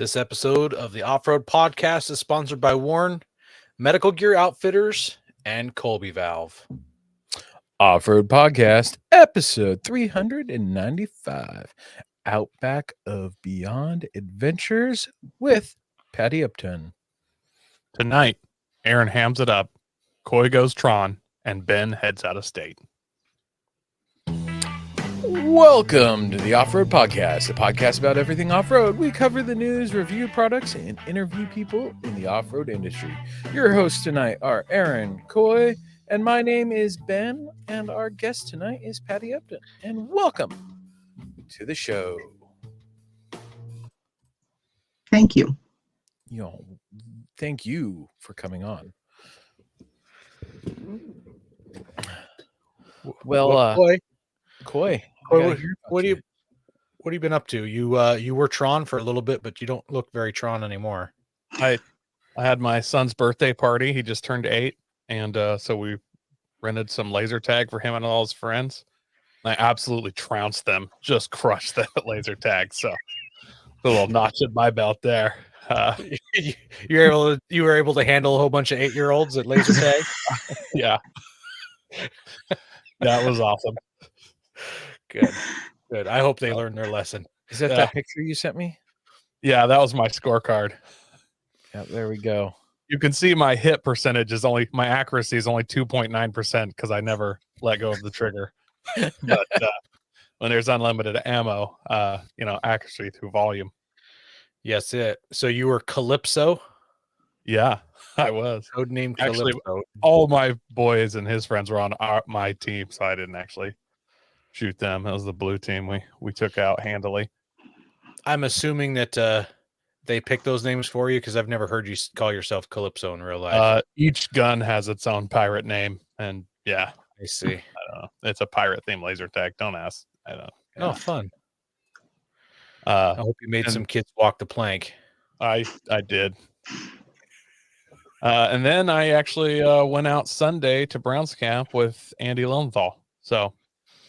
This episode of the Off-Road Podcast is sponsored by Warren, Medical Gear Outfitters, and Colby Valve. Off-Road Podcast, episode 395, Outback of Beyond Adventures with Patty Upton. Tonight, Aaron hams it up, Coy goes Tron, and Ben heads out of state. Welcome to the Off-Road Podcast, a podcast about everything off-road. We cover the news, review products, and interview people in the off-road industry. Your hosts tonight are Aaron, Coy, and my name is Ben, and our guest tonight is Patty Upton. And welcome to the show. Thank you. Thank you for coming on. Well, Coy, what have you been up to? You were Tron for a little bit, but you don't look very Tron anymore. I had my son's birthday party. He just turned 8, and so we rented some laser tag for him and all his friends. I absolutely trounced them, just crushed them at laser tag. So a little notch in my belt there. You were able to handle a whole bunch of 8-year-olds at laser tag. Yeah, that was awesome. Good. I hope they learned their lesson. Is that picture you sent me? Yeah, that was my scorecard. Yeah, there we go. You can see my hit percentage is my accuracy is only 2.9% because I never let go of the trigger. But when there's unlimited ammo, accuracy through volume. Yes, it. So you were Calypso? Yeah, I was. Codename Actually, Calypso. all my boys and his friends were on my team, so I didn't actually shoot them. That was the blue team we took out handily. I'm assuming that they picked those names for you because I've never heard you call yourself Calypso in real life. Each gun has its own pirate name, and yeah, I see. I don't know. It's a pirate themed laser tag. Don't ask. I don't. Oh, fun. I hope you made some kids walk the plank. I did. And then I actually went out Sunday to Browns camp with Andy Lowenthal. So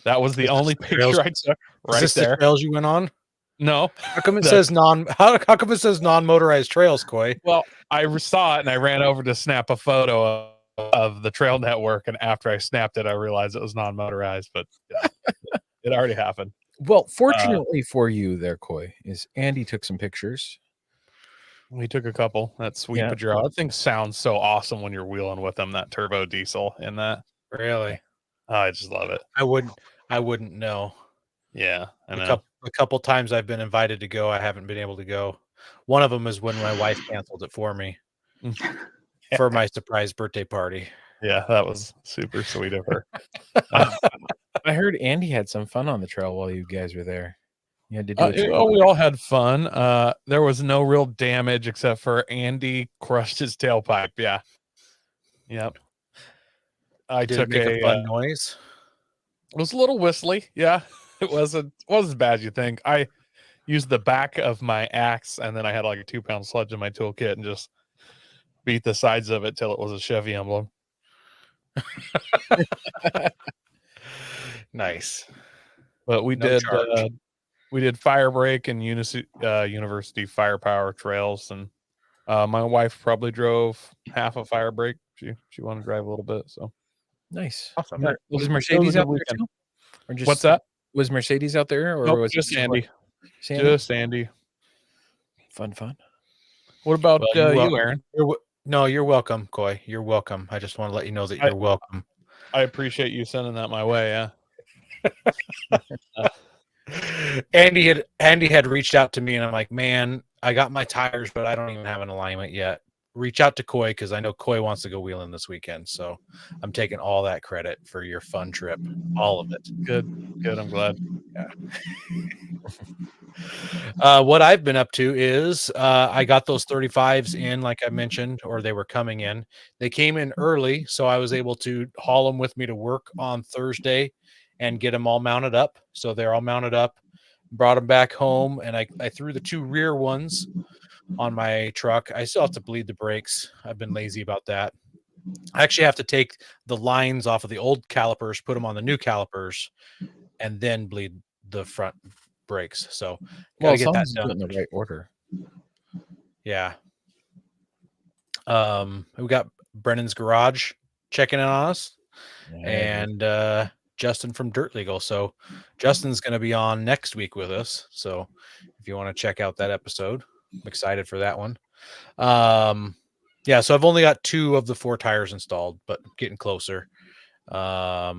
that was the only picture I took right there. The trails you went on? No. How come it says how come it says non-motorized trails, Coy? Well, I saw it and I ran over to snap a photo of the trail network, and after I snapped it, I realized it was non-motorized, but yeah, it already happened. Well, fortunately for you there, Coy, is Andy took some pictures. We took a couple. That sweet Pajero. That thing sounds so awesome when you're wheeling with them, that turbo diesel in that. Really? I just love it. I wouldn't know. Yeah, I know. A couple times I've been invited to go. I haven't been able to go. One of them is when my wife canceled it for me for my surprise birthday party. Yeah, that was super sweet of her. I heard Andy had some fun on the trail while you guys were there. You had to do we all had fun. There was no real damage except for Andy crushed his tailpipe. Yeah. Yep. I Did took it make a fun noise. It was a little whistly. Yeah. It wasn't as bad as you think. I used the back of my axe, and then I had like a 2-pound sludge in my toolkit and just beat the sides of it till it was a Chevy emblem. Nice. But we did fire break and university firepower trails, and my wife probably drove half a fire break. She wanted to drive a little bit, so nice. Awesome. Was Mercedes out there too? Or just, what's that? Was Mercedes out there, or was just Andy? Just Andy. Fun. What about you, Aaron? You're welcome, Coy. You're welcome. I just want to let you know that you're welcome. I appreciate you sending that my way. Yeah. Andy had reached out to me, and I'm like, man, I got my tires, but I don't even have an alignment yet. Reach out to Coy because I know Coy wants to go wheeling this weekend. So I'm taking all that credit for your fun trip, all of it. Good. I'm glad. Yeah. What I've been up to is I got those 35s in, like I mentioned, or they were coming in. They came in early, so I was able to haul them with me to work on Thursday and get them all mounted up. So they're all mounted up, brought them back home, and I threw the 2 rear ones on my truck. I still have to bleed the brakes. I've been lazy about that. I actually have to take the lines off of the old calipers, put them on the new calipers, and then bleed the front brakes. So well, get that done in the right order. Yeah. We got Brennan's Garage checking in on us, and Justin from Dirt Legal. So Justin's going to be on next week with us. So if you want to check out that episode, I'm excited for that one. Yeah, so I've only got 2 of the 4 tires installed, but getting closer. I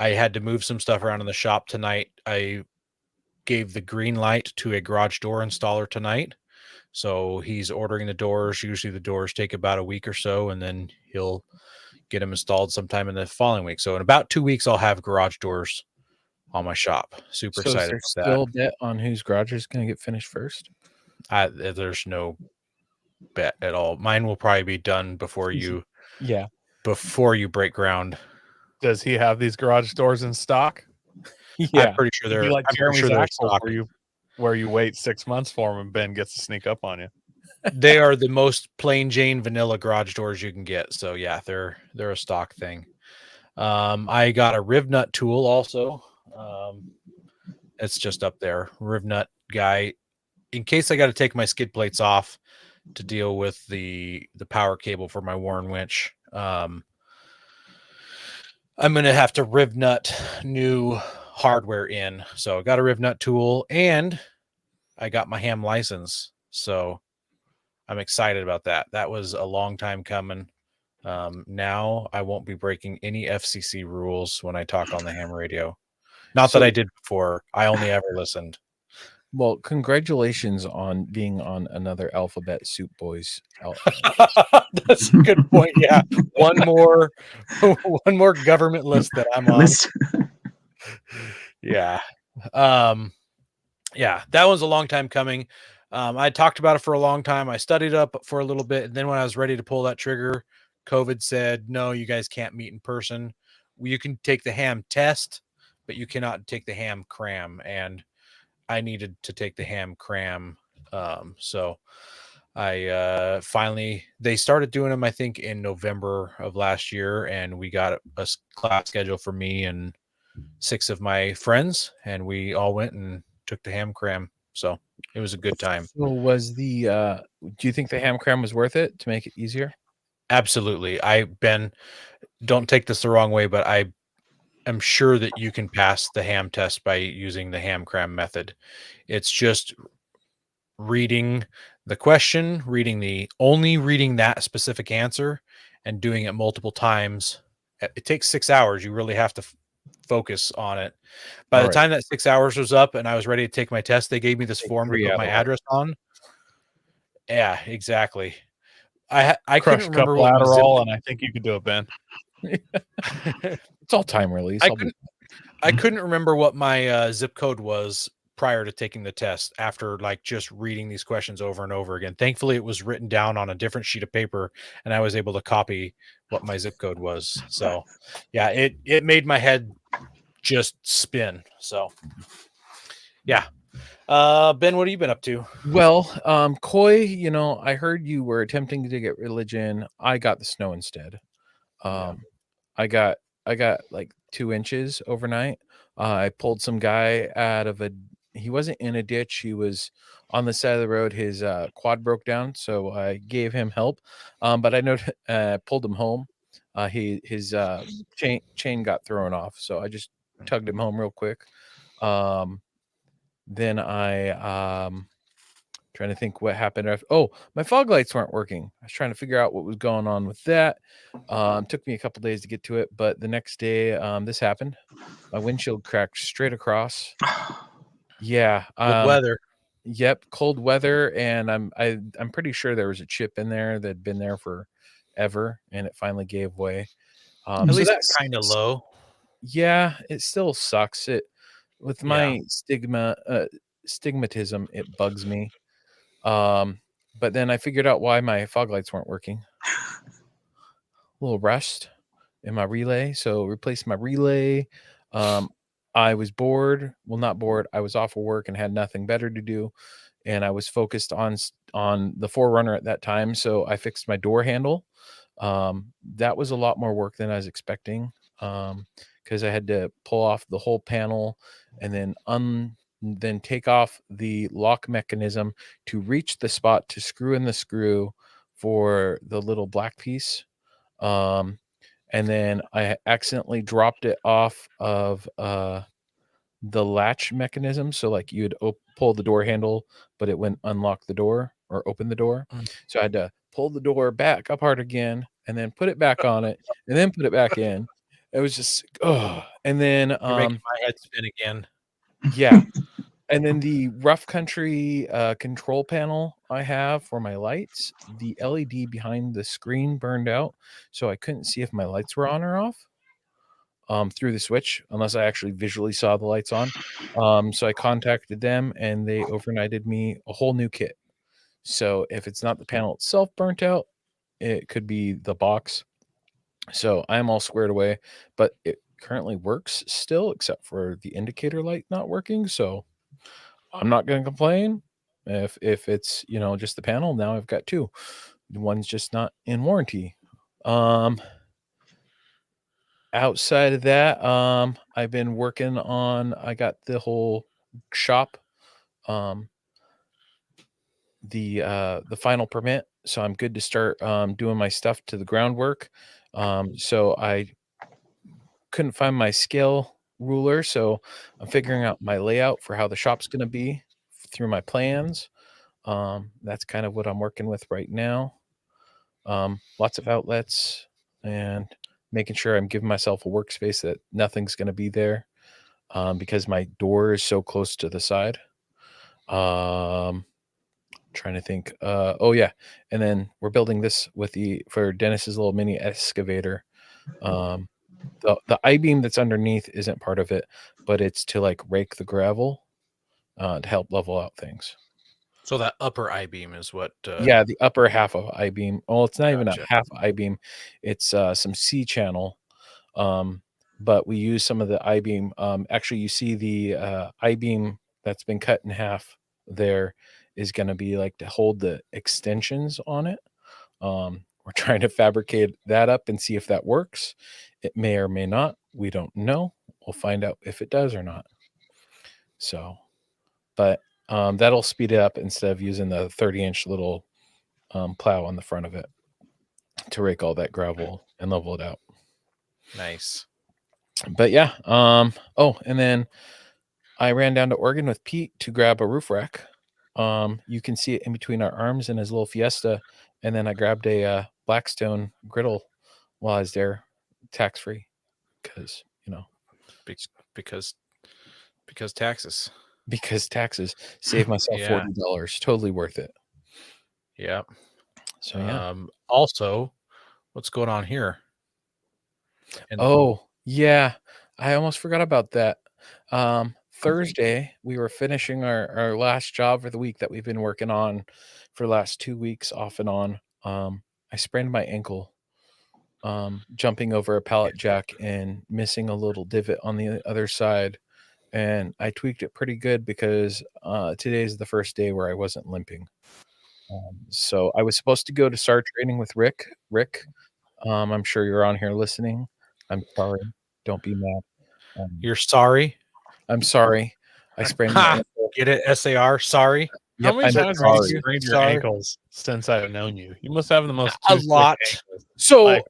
had to move some stuff around in the shop tonight. I gave the green light to a garage door installer tonight. So he's ordering the doors. Usually the doors take about a week or so, and then he'll get them installed sometime in the following week. So in about 2 weeks, I'll have garage doors on my shop. Super So is excited there about still a bet on whose garage is going to get finished first? that. There's no bet at all. Mine will probably be done before you break ground. Does he have these garage doors in stock? I'm pretty sure It'd be they're. like I'm pretty Jeremy's sure they're axle stock. where you wait 6 months for him and Ben gets to sneak up on you. They are the most plain Jane vanilla garage doors you can get. So yeah, they're a stock thing. I got a riv nut tool also. It's just up there. Riv nut guy. In case I got to take my skid plates off to deal with the power cable for my Warren winch. I'm going to have to riv nut new hardware in. So I got a riv nut tool and I got my ham license. So I'm excited about that. That was a long time coming. Now I won't be breaking any FCC rules when I talk on the ham radio. Not that I did before. I only ever listened. Well, congratulations on being on another Alphabet Soup Boys. That's a good point. Yeah, one more government list that I'm on. Yeah, yeah, that one's a long time coming. I talked about it for a long time. I studied up for a little bit, and then when I was ready to pull that trigger, COVID said, "No, you guys can't meet in person. You can take the ham test, but you cannot take the ham cram." And I needed to take the ham cram. So I finally, they started doing them, I think, in November of last year, and we got a class schedule for me and 6 of my friends, and we all went and took the ham cram. So it was a good time. So was do you think the ham cram was worth it to make it easier? Absolutely. Don't take this the wrong way, but I am sure that you can pass the ham test by using the ham cram method. It's just reading the question, reading that specific answer and doing it multiple times. It takes 6 hours. You really have to focus on it. By the time that 6 hours was up and I was ready to take my test, they gave me this form to put my address on. Yeah, exactly. I couldn't remember what Adderall, and I think you could do it, Ben. It's all time release. I couldn't remember what my zip code was prior to taking the test after like just reading these questions over and over again. Thankfully, it was written down on a different sheet of paper and I was able to copy what my zip code was. So yeah, it made my head just spin. So yeah. Ben, what have you been up to? Well, Coy, I heard you were attempting to get religion. I got the snow instead. I got like 2 inches overnight. I pulled some guy out of he wasn't in a ditch. He was on the side of the road. His quad broke down, so I gave him help. But I pulled him home. His chain got thrown off, so I just tugged him home real quick. Then I trying to think what happened after. Oh, my fog lights weren't working. I was trying to figure out what was going on with that. Took me a couple days to get to it, but the next day, this happened. My windshield cracked straight across. Yeah. Good weather. Yep, cold weather, and I'm pretty sure there was a chip in there that'd been there forever, and it finally gave way. At least that's kind of low. Yeah, it still sucks. With my stigmatism, it bugs me. But then I figured out why my fog lights weren't working. A little rust in my relay, so replaced my relay. I was bored. Well, not bored. I was off of work and had nothing better to do, and I was focused on the Forerunner at that time. So I fixed my door handle. That was a lot more work than I was expecting, because I had to pull off the whole panel and then then take off the lock mechanism to reach the spot to screw in the screw for the little black piece. And then I accidentally dropped it off of the latch mechanism. So like you'd pull the door handle, but it wouldn't unlock the door or open the door. Mm. So I had to pull the door back apart again and then put it back on it and then put it back in. It was just, and then, You're making my head spin again. yeah. And then the rough country control panel I have for my lights, the LED behind the screen burned out. So I couldn't see if my lights were on or off through the switch, unless I actually visually saw the lights on. So I contacted them and they overnighted me a whole new kit. So if it's not the panel itself burnt out, it could be the box. So I'm all squared away, but it currently works still, except for the indicator light not working. So I'm not going to complain. If it's, you know, just the panel, now I've got two. One's just not in warranty. Outside of that, I've been working on, I got the whole shop, the final permit, so I'm good to start doing my stuff to the groundwork. So I couldn't find my scale ruler, so I'm figuring out my layout for how the shop's going to be through my plans. That's kind of what I'm working with right now. Lots of outlets and making sure I'm giving myself a workspace that nothing's going to be there because my door is so close to the side. Trying to think. Oh yeah, and then we're building this for Dennis's little mini excavator. The I-beam that's underneath isn't part of it, but it's to like rake the gravel to help level out things. So that upper I-beam is what? Yeah, the upper half of I-beam. Well, it's not even a Gotcha. half I-beam. It's some C channel. But we use some of the I-beam. Actually, you see the I-beam that's been cut in half there is going to be like to hold the extensions on it. We're trying to fabricate that up and see if that works. It may or may not. We don't know. We'll find out if it does or not. So, but that'll speed it up instead of using the 30-inch little plow on the front of it to rake all that gravel and level it out. Nice. But yeah. Oh, and then I ran down to Oregon with Pete to grab a roof rack. You can see it in between our arms in his little Fiesta. And then I grabbed a Blackstone griddle while I was there, tax free, because Because taxes. Because taxes. Save myself Yeah. $40. Totally worth it. Yeah. So yeah. Also, what's going on here? Oh yeah, I almost forgot about that. Thursday we were finishing our last job for the week that we've been working on for the last 2 weeks off and on. I sprained my ankle jumping over a pallet jack and missing a little divot on the other side, and I tweaked it pretty good because today's the first day where I wasn't limping. So I was supposed to go to SAR training with Rick. I'm sure you're on here listening. I'm sorry. Don't be mad. You're sorry? I'm sorry. I sprained my ankle. Get it? SAR? Sorry? Yep, How many I'm times have you sorry. sprained your Sorry. ankles since I've known you? You must have the most A too thick lot. ankles. So Like-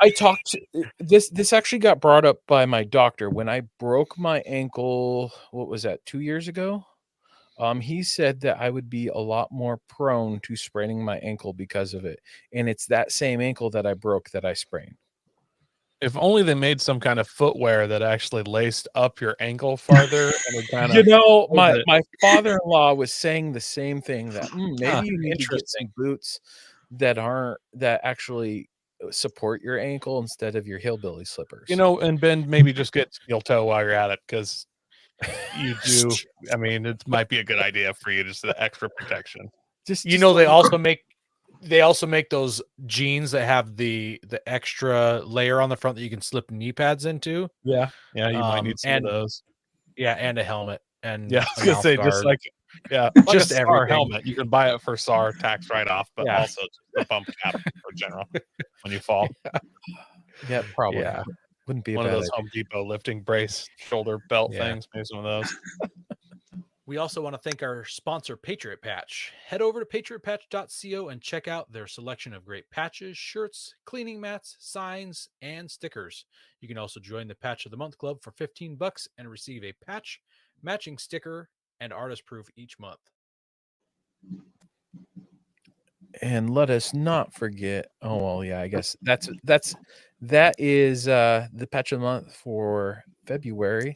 I talked this actually got brought up by my doctor when I broke my ankle. What was that? 2 years ago? He said that I would be a lot more prone to spraining my ankle because of it, and it's that same ankle that I broke that I sprained. If only they made some kind of footwear that actually laced up your ankle farther and would kind You of know, hold it. my father-in-law was saying the same thing that maybe you need to get some boots that actually support your ankle instead of your hillbilly slippers. You know, and Ben, maybe just get steel toe while you're at it, because you do. I mean, it might be a good idea for you, just the extra protection. They also make those jeans that have the extra layer on the front that you can slip knee pads into. Yeah, you might need some of and those. Yeah, and a helmet and Yeah, I was gonna say just like Just just a SAR everything. helmet. You can buy it for SAR tax write off, but Yeah. also just the bump cap for general when you fall. Yeah, probably. Yeah. Wouldn't be One a of bad those idea. Home Depot lifting brace shoulder belt Yeah. things. Maybe some of those. We also want to thank our sponsor, Patriot Patch. Head over to patriotpatch.co and check out their selection of great patches, shirts, cleaning mats, signs, and stickers. You can also join the Patch of the Month Club for $15 and receive a patch, matching sticker, and artist proof each month. And let us not forget. Oh well, yeah. I guess that is the Patch of the Month for February.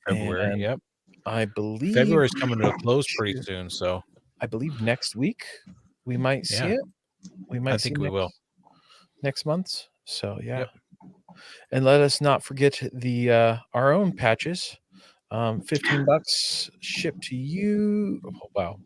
February, And yep. I believe February's coming to a close pretty soon, so I believe next week we might see Yeah. it. We might I think see we will. next month. So yeah. Yep. And let us not forget the our own patches. $15 shipped to you. Oh, wow.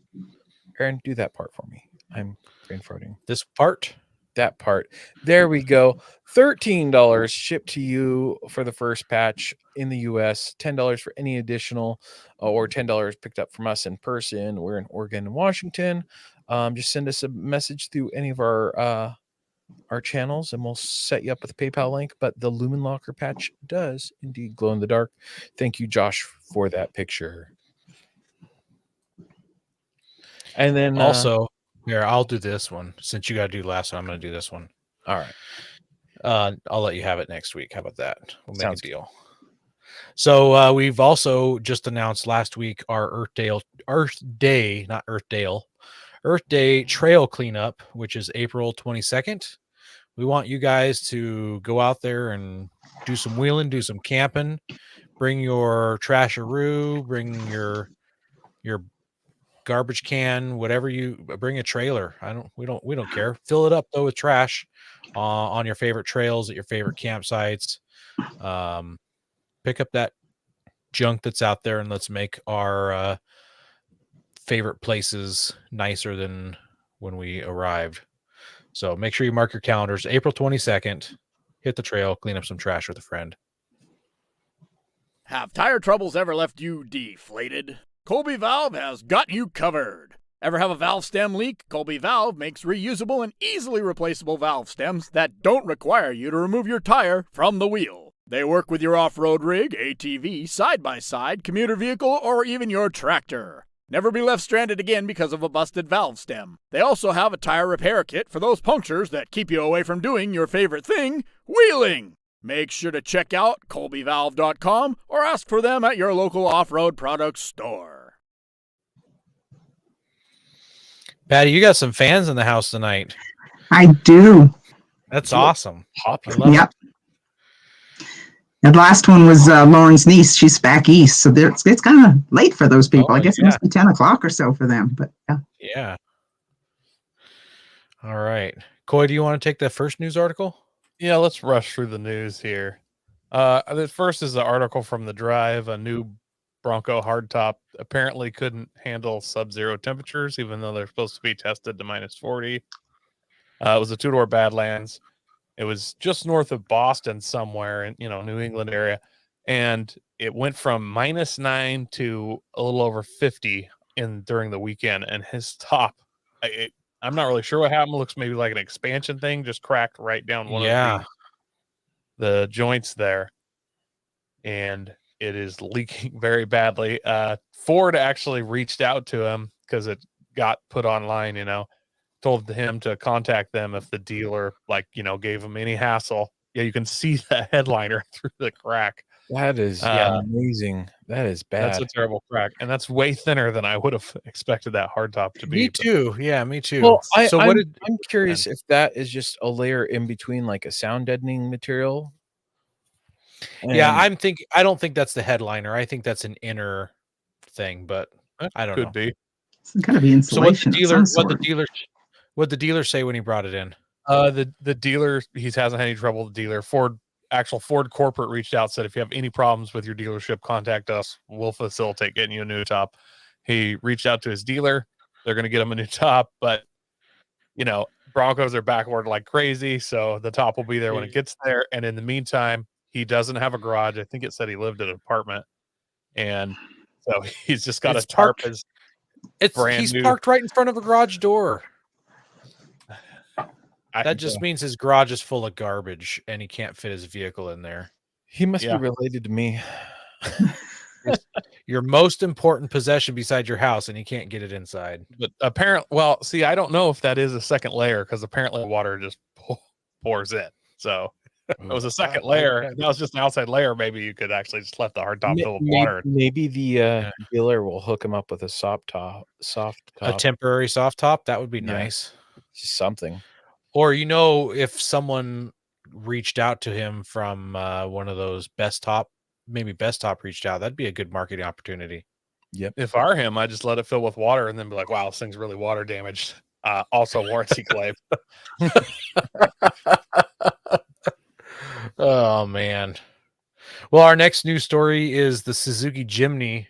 Aaron, do that part for me. I'm brain farting. This part, That part. There we go. $13 shipped to you for the first patch in the US. $10 for any additional, or $10 picked up from us in person. We're in Oregon and Washington. Just send us a message through any of our channels and we'll set you up with a PayPal link. But the Lumen Locker patch does indeed glow in the dark. Thank you, Josh, for that picture. And then also, here, I'll do this one. Since you got to do last one, I'm going to do this one. all right. I'll let you have it next week. How about that? We'll make Sounds a deal. So we've also just announced last week our Earth Day trail cleanup, which is April 22nd. We want you guys to go out there and do some wheeling, do some camping, bring your trasharoo, bring your garbage can, whatever you bring, a trailer. We don't care. Fill it up though with trash on your favorite trails at your favorite campsites. Pick up that junk that's out there and let's make our favorite places nicer than when we arrived. So make sure you mark your calendars. April 22nd, hit the trail, clean up some trash with a friend. Have tire troubles ever left you deflated? Colby Valve has got you covered. Ever have a valve stem leak? Colby Valve makes reusable and easily replaceable valve stems that don't require you to remove your tire from the wheel. They work with your off-road rig, ATV, side-by-side, commuter vehicle, or even your tractor. Never be left stranded again because of a busted valve stem. They also have a tire repair kit for those punctures that keep you away from doing your favorite thing, wheeling. Make sure to check out colbyvalve.com or ask for them at your local off-road products store. Patty, you got some fans in the house tonight. I do. That's awesome. I Popular. love Yep. The last one was Loren's niece. She's back east, so it's kind of late for those people. Oh, I guess it yeah. must be 10 o'clock or so for them. But yeah. Yeah. All right. Coy, do you want to take the first news article? Yeah, let's rush through the news here. The first is the article from The Drive. A new Bronco hardtop apparently couldn't handle sub-zero temperatures, even though they're supposed to be tested to minus 40. It was a two-door Badlands. It was just north of Boston somewhere in, New England area. And it went from -9 to a little over 50 during the weekend. And his top, I'm not really sure what happened. It looks maybe like an expansion thing, just cracked right down one of the joints there. And it is leaking very badly. Ford actually reached out to him because it got put online, told him to contact them if the dealer, gave him any hassle. Yeah, you can see the headliner through the crack. That is amazing. That is bad. That's a terrible crack, and that's way thinner than I would have expected that hardtop to be. Me too. Yeah, me too. Well, I'm curious if that is just a layer in between, like a sound deadening material. Yeah, I don't think that's the headliner. I think that's an inner thing, but I don't know. Could be. It's got to be insulation. What the dealer say when he brought it in? The dealer, he hasn't had any trouble. The dealer, Ford corporate reached out, said if you have any problems with your dealership, contact us. We'll facilitate getting you a new top. He reached out to his dealer. They're going to get him a new top, but Broncos are backward like crazy, so the top will be there when it gets there. And in the meantime, he doesn't have a garage. I think it said he lived in an apartment, and so he's just got a tarp. He's parked right in front of a garage door. That just means his garage is full of garbage and he can't fit his vehicle in there. He must be related to me. your most important possession beside your house, and you can't get it inside. But apparently, well, see, I don't know if that is a second layer because apparently water just pours in. So if it was a second layer. If that was just an outside layer, maybe you could actually just let the hard top fill with water. Maybe the dealer will hook him up with a soft top. A temporary soft top, that would be Yeah. nice. Just something. Or if someone reached out to him from one of those Best Top reached out, that'd be a good marketing opportunity. Yep. If I were him, I just let it fill with water and then be like, wow, this thing's really water damaged. Also warranty claim. Oh man. Well, our next news story is the Suzuki Jimny.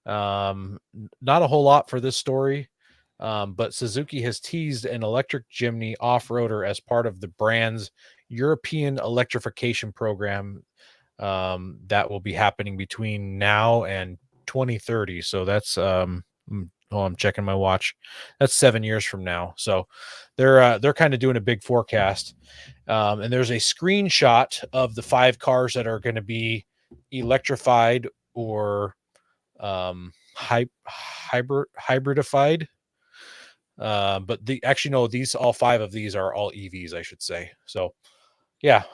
Not a whole lot for this story, but Suzuki has teased an electric Jimny off-roader as part of the brand's European electrification program that will be happening between now and 2030. So that's I'm checking my watch. That's 7 years from now. So they're kind of doing a big forecast. And there's a screenshot of the 5 cars that are going to be electrified or hybridified. But these all 5 of these are all EVs, I should say. So yeah,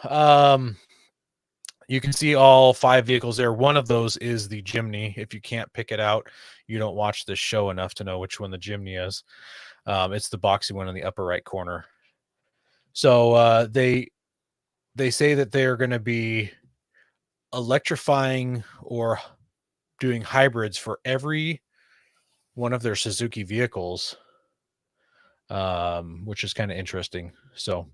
you can see all 5 vehicles there. One of those is the Jimny. If you can't pick it out, you don't watch this show enough to know which one the Jimny is. It's the boxy one in the upper right corner. So they say that they're going to be electrifying or doing hybrids for every one of their Suzuki vehicles, which is kind of interesting. So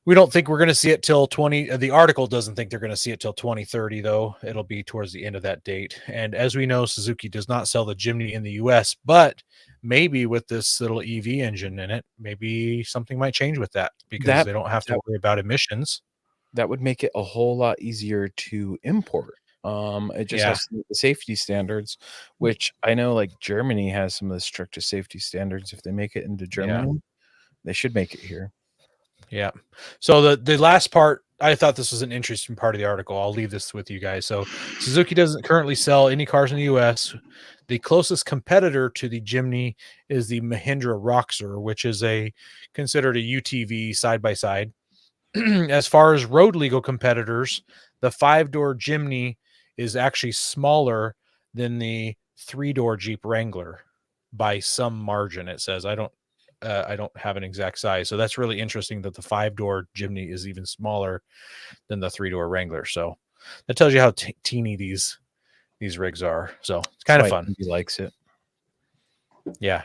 we don't think we're going to see it till the article doesn't think they're going to see it till 2030, though. It'll be towards the end of that date. And as we know, Suzuki does not sell the Jimny in the US, but maybe with this little EV engine in it, maybe something might change with that because they don't have to worry about emissions. That would make it a whole lot easier to import. It just has to meet the safety standards, which I know like Germany has some of the strictest safety standards. If they make it into Germany, they should make it here. Yeah. So the last part, I thought this was an interesting part of the article. I'll leave this with you guys. So Suzuki doesn't currently sell any cars in the US. The closest competitor to the Jimny is the Mahindra Roxor, which is considered a UTV side by side. As far as road legal competitors, the 5-door Jimny is actually smaller than the 3-door Jeep Wrangler by some margin. It says I don't have an exact size, so that's really interesting that the 5-door Jimny is even smaller than the 3-door Wrangler. So that tells you how teeny these rigs are. So it's kind of fun. He likes it. Yeah.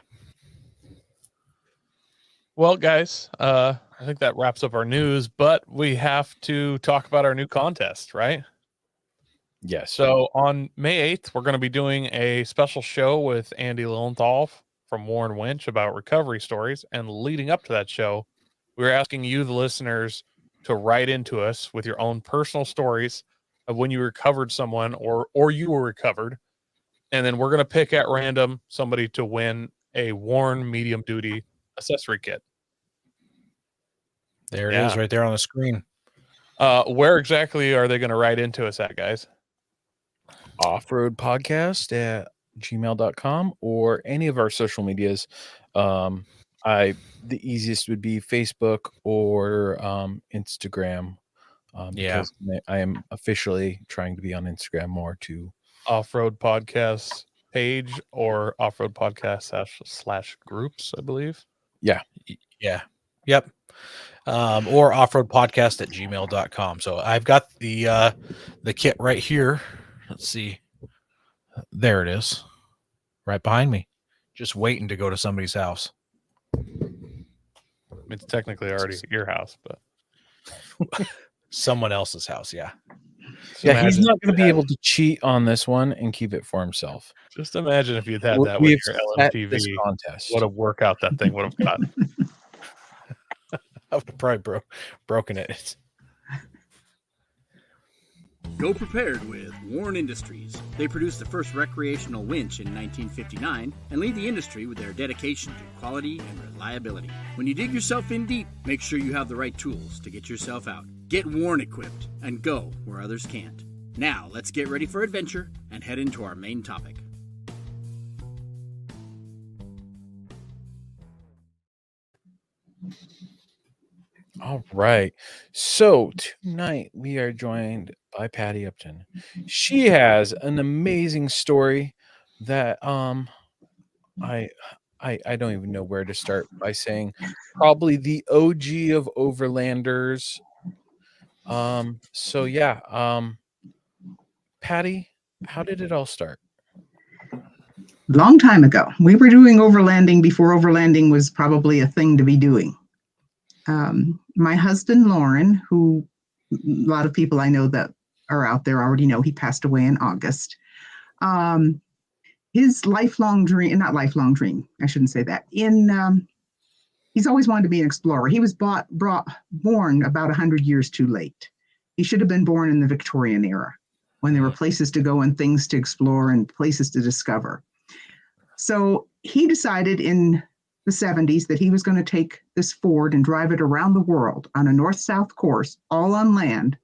Well, guys, I think that wraps up our news, but we have to talk about our new contest, right? Yes. So on May 8th, we're going to be doing a special show with Andy Lowenthal from Warren Winch about recovery stories. And leading up to that show, we're asking you, the listeners, to write into us with your own personal stories of when you recovered someone or you were recovered. And then we're going to pick at random somebody to win a Warren medium duty accessory kit. There it is right there on the screen. Where exactly are they going to write into us at, guys? offroadpodcast@gmail.com or any of our social medias. The easiest would be Facebook or Instagram. Because I am officially trying to be on Instagram more too. Off-Road Podcast page or Off-Road Podcast / groups, I believe. Yeah. Yep. Or offroadpodcast@gmail.com. So I've got the kit right here. Let's see. There it is. Right behind me. Just waiting to go to somebody's house. It's technically already at your house, but someone else's house. Yeah. Yeah, he's not going to be able to cheat on this one and keep it for himself. Just imagine if you'd had that with your LMTV contest. What a workout that thing would have gotten. I would have probably broken it. Go prepared with Warren Industries. They produced the first recreational winch in 1959 and lead the industry with their dedication to quality and reliability. When you dig yourself in deep, make sure you have the right tools to get yourself out. Get Warren equipped and go where others can't. Now, let's get ready for adventure and head into our main topic. All right. So tonight we are joined by Patty Upton. She has an amazing story that I I don't even know where to start by saying probably the OG of overlanders. So yeah, Patty, how did it all start? Long time ago. We were doing overlanding before overlanding was probably a thing to be doing. My husband, Loren, who a lot of people I know that are out there already know, he passed away in August. His lifelong dream, not lifelong dream, I shouldn't say that. He's always wanted to be an explorer. He was born about 100 years too late. He should have been born in the Victorian era when there were places to go and things to explore and places to discover. So he decided in the 70s that he was going to take this Ford and drive it around the world on a north-south course, all on land,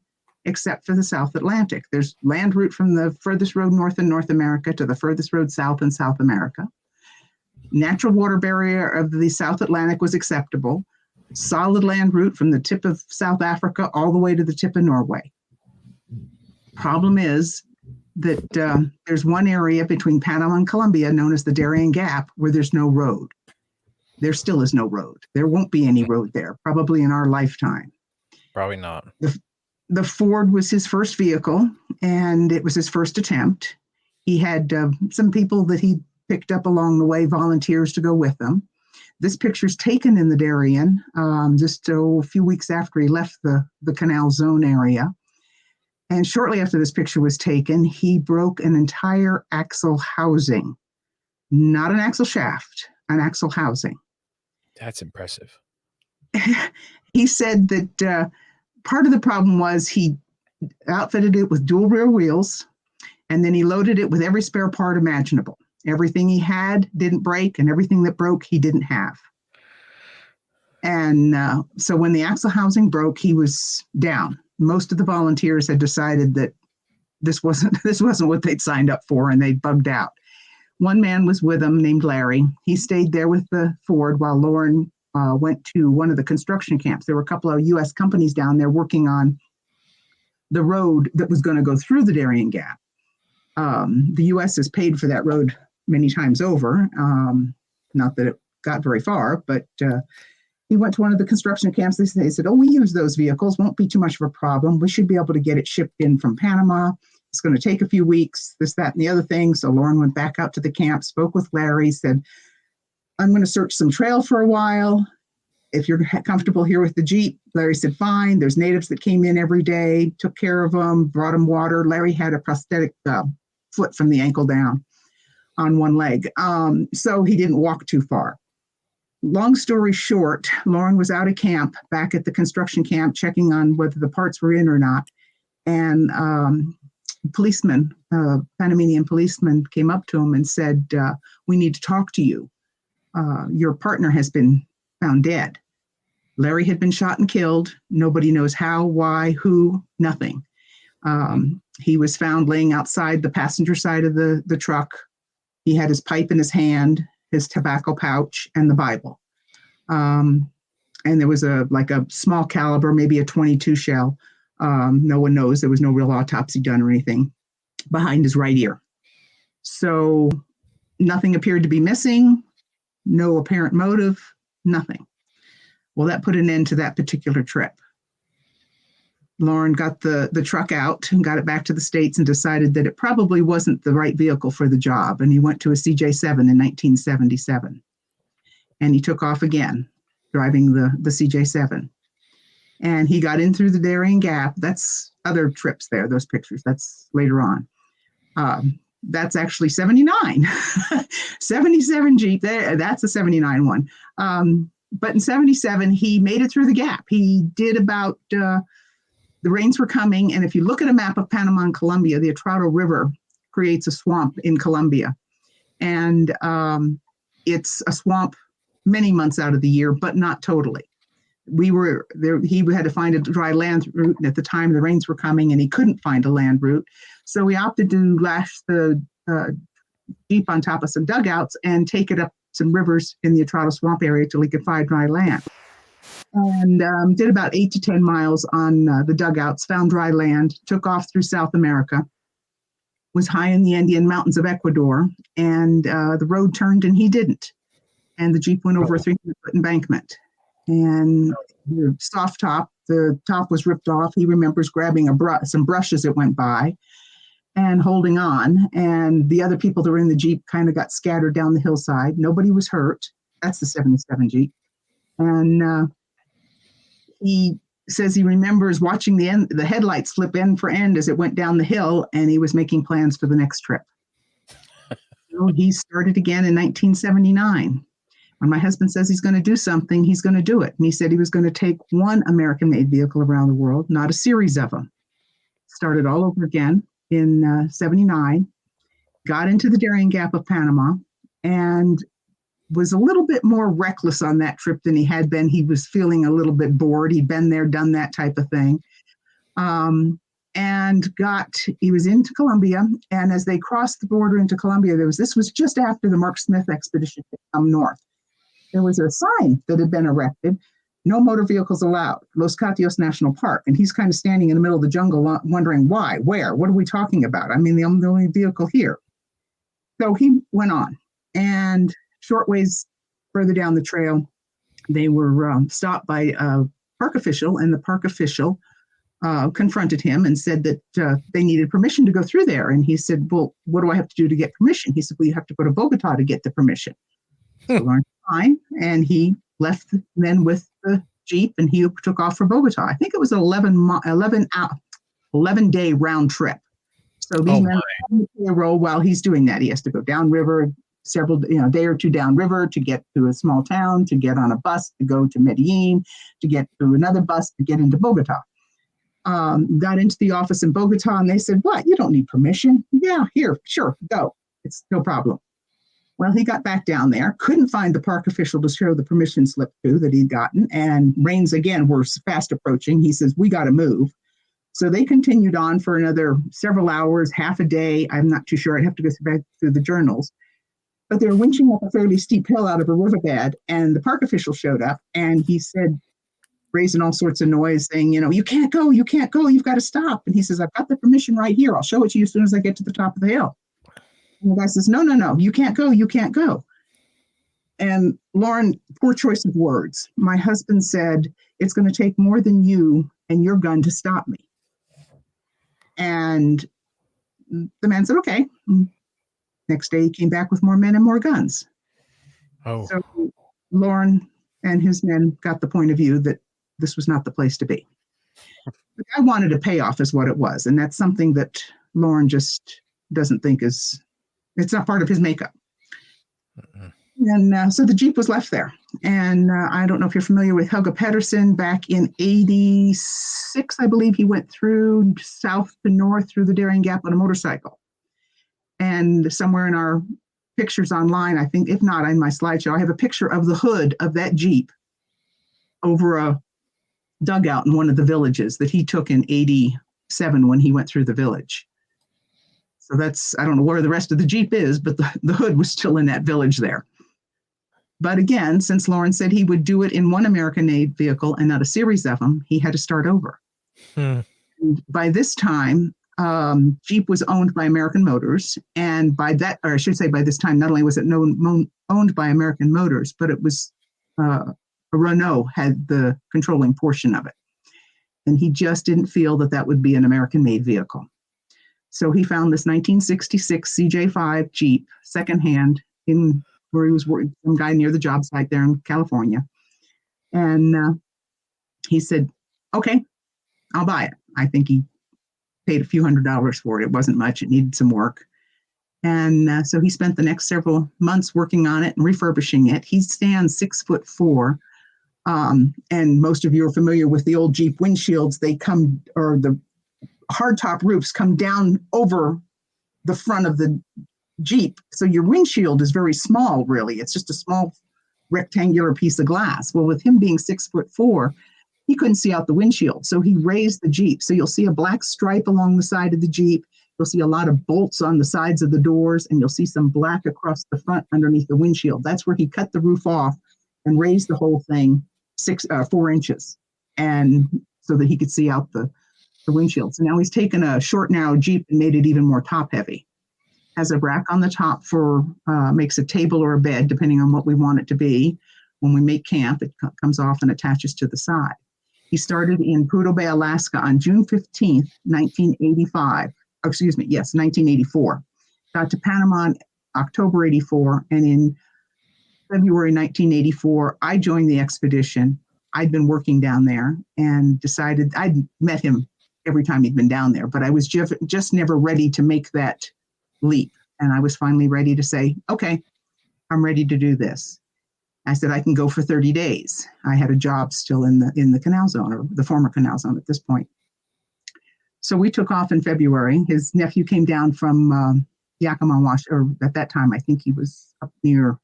except for the South Atlantic. There's land route from the furthest road north in North America to the furthest road south in South America. Natural water barrier of the South Atlantic was acceptable. Solid land route from the tip of South Africa all the way to the tip of Norway. Problem is that there's one area between Panama and Colombia known as the Darien Gap where there's no road. There still is no road. There won't be any road there, probably in our lifetime. Probably not. The Ford was his first vehicle, and it was his first attempt. He had some people that he picked up along the way, volunteers to go with him. This picture's taken in the Darien just a few weeks after he left the Canal Zone area. And shortly after this picture was taken, he broke an entire axle housing. Not an axle shaft, an axle housing. That's impressive. He said that part of the problem was he outfitted it with dual rear wheels, and then he loaded it with every spare part imaginable. Everything he had didn't break, and everything that broke, he didn't have. And so when the axle housing broke, he was down. Most of the volunteers had decided that this wasn't what they'd signed up for, and they bugged out. One man was with him named Larry. He stayed there with the Ford while Loren went to one of the construction camps. There were a couple of U.S. companies down there working on the road that was going to go through the Darien Gap. The U.S. has paid for that road many times over. Not that it got very far, but he went to one of the construction camps. They said, "Oh, we use those vehicles. Won't be too much of a problem. We should be able to get it shipped in from Panama. It's going to take a few weeks, this, that, and the other thing." So Loren went back out to the camp, spoke with Larry, said, "I'm going to search some trail for a while. If you're comfortable here with the Jeep." Larry said, "Fine." There's natives that came in every day, took care of them, brought them water. Larry had a prosthetic foot from the ankle down on one leg. So he didn't walk too far. Long story short, Loren was out of camp, back at the construction camp, checking on whether the parts were in or not. And policeman, Panamanian policeman, came up to him and said, "We need to talk to you. Your partner has been found dead." Larry had been shot and killed. Nobody knows how, why, who, nothing. He was found laying outside the passenger side of the truck. He had his pipe in his hand, his tobacco pouch, and the Bible. And there was a small caliber, maybe a .22 shell. No one knows. There was no real autopsy done or anything behind his right ear. So nothing appeared to be missing, no apparent motive, nothing. Well, that put an end to that particular trip. Loren got the truck out and got it back to the States and decided that it probably wasn't the right vehicle for the job. And he went to a CJ7 in 1977. And he took off again, driving the CJ7. And he got in through the Darien Gap. That's other trips there, those pictures. That's later on. That's actually 79. 77 Jeep, that's a 79 one. But in 77, he made it through the gap. He did about, the rains were coming. And if you look at a map of Panama and Colombia, the Atrato River creates a swamp in Colombia. And it's a swamp many months out of the year, but not totally. we were there. He had to find a dry land route, and at the time the rains were coming, and he couldn't find a land route. So we opted to lash the Jeep on top of some dugouts and take it up some rivers in the Atrado Swamp area till he could find dry land. And did about 8 to 10 miles on the dugouts, found dry land, took off through South America, was high in the Andean mountains of Ecuador, and the road turned and he didn't. And the Jeep went over a 300-foot embankment. And the soft top, the top was ripped off. He remembers grabbing some brush as it went by and holding on. And the other people that were in the Jeep kind of got scattered down the hillside. Nobody was hurt. That's the 77 Jeep. And he says he remembers watching the headlights flip end for end as it went down the hill, and he was making plans for the next trip. So he started again in 1979. When my husband says he's going to do something, he's going to do it. And he said he was going to take one American-made vehicle around the world, not a series of them. Started all over again in 79, got into the Darien Gap of Panama, and was a little bit more reckless on that trip than he had been. He was feeling a little bit bored. He'd been there, done that type of thing. And he was into Colombia. And as they crossed the border into Colombia, this was just after the Mark Smith expedition had come north. There was a sign that had been erected, no motor vehicles allowed, Los Catios National Park. And he's kind of standing in the middle of the jungle wondering why, where, what are we talking about? I mean, I'm the only vehicle here. So he went on, and short ways further down the trail, they were stopped by a park official, and the park official confronted him and said that they needed permission to go through there. And he said, well, what do I have to do to get permission? He said, well, you have to go to Bogota to get the permission. So Loren, fine. And he left then with the Jeep, and he took off for Bogota. I think it was an 11-day round trip. So these men are on the payroll while he's doing that. He has to go downriver, day or two downriver to get to a small town, to get on a bus to go to Medellin, to get to another bus to get into Bogota. Got into the office in Bogota, and they said, what, you don't need permission? Yeah, here, sure, go. It's no problem. Well, he got back down there, couldn't find the park official to show the permission slip to that he'd gotten, and rains again were fast approaching. He says, we got to move. So they continued on for another several hours, half a day. I'm not too sure. I'd have to go back through the journals. But they were winching up a fairly steep hill out of a riverbed, and the park official showed up, and he said, raising all sorts of noise, saying, you can't go, you've got to stop. And he says, I've got the permission right here. I'll show it to you as soon as I get to the top of the hill. And the guy says, no, you can't go. And Loren, poor choice of words. My husband said, it's going to take more than you and your gun to stop me. And the man said, okay. Next day, he came back with more men and more guns. Oh. So Loren and his men got the point of view that this was not the place to be. The guy wanted a payoff is what it was. And that's something that Loren just doesn't think it's not part of his makeup. And so the Jeep was left there. And I don't know if you're familiar with Helga Pedersen. Back in 86, I believe he went through south to north through the Darien Gap on a motorcycle. And somewhere in our pictures online, I think, if not in my slideshow, I have a picture of the hood of that Jeep over a dugout in one of the villages that he took in 87 when he went through the village. So I don't know where the rest of the Jeep is, but the hood was still in that village there. But again, since Loren said he would do it in one American-made vehicle and not a series of them, he had to start over. And by this time, Jeep was owned by American Motors. And by that, or I should say by this time, not only was it owned by American Motors, but it was Renault had the controlling portion of it. And he just didn't feel that would be an American-made vehicle. So he found this 1966 CJ5 Jeep, secondhand, in where he was working, some guy near the job site there in California. And he said, okay, I'll buy it. I think he paid a few $100s for it. It wasn't much. It needed some work. And so he spent the next several months working on it and refurbishing it. He stands 6'4". And most of you are familiar with the old Jeep windshields. They come, or the hardtop roofs come down over the front of the Jeep. So your windshield is very small, really. It's just a small rectangular piece of glass. Well, with him being 6'4", he couldn't see out the windshield. So he raised the Jeep. So you'll see a black stripe along the side of the Jeep. You'll see a lot of bolts on the sides of the doors, and you'll see some black across the front underneath the windshield. That's where he cut the roof off and raised the whole thing 4 inches, and so that he could see out the windshield. So now he's taken a short, narrow Jeep and made it even more top heavy. Has a rack on the top for, makes a table or a bed, depending on what we want it to be. When we make camp, it comes off and attaches to the side. He started in Prudhoe Bay, Alaska on June 15th, 1985. Oh, excuse me, yes, 1984. Got to Panama in October 84, and in February 1984, I joined the expedition. I'd been working down there and decided, I'd met him every time he'd been down there, but I was just never ready to make that leap. And I was finally ready to say, okay, I'm ready to do this. I said, I can go for 30 days. I had a job still in the canal zone, or the former canal zone at this point. So we took off in February. His nephew came down from Yakima, Washington, or at that time, I think he was up near,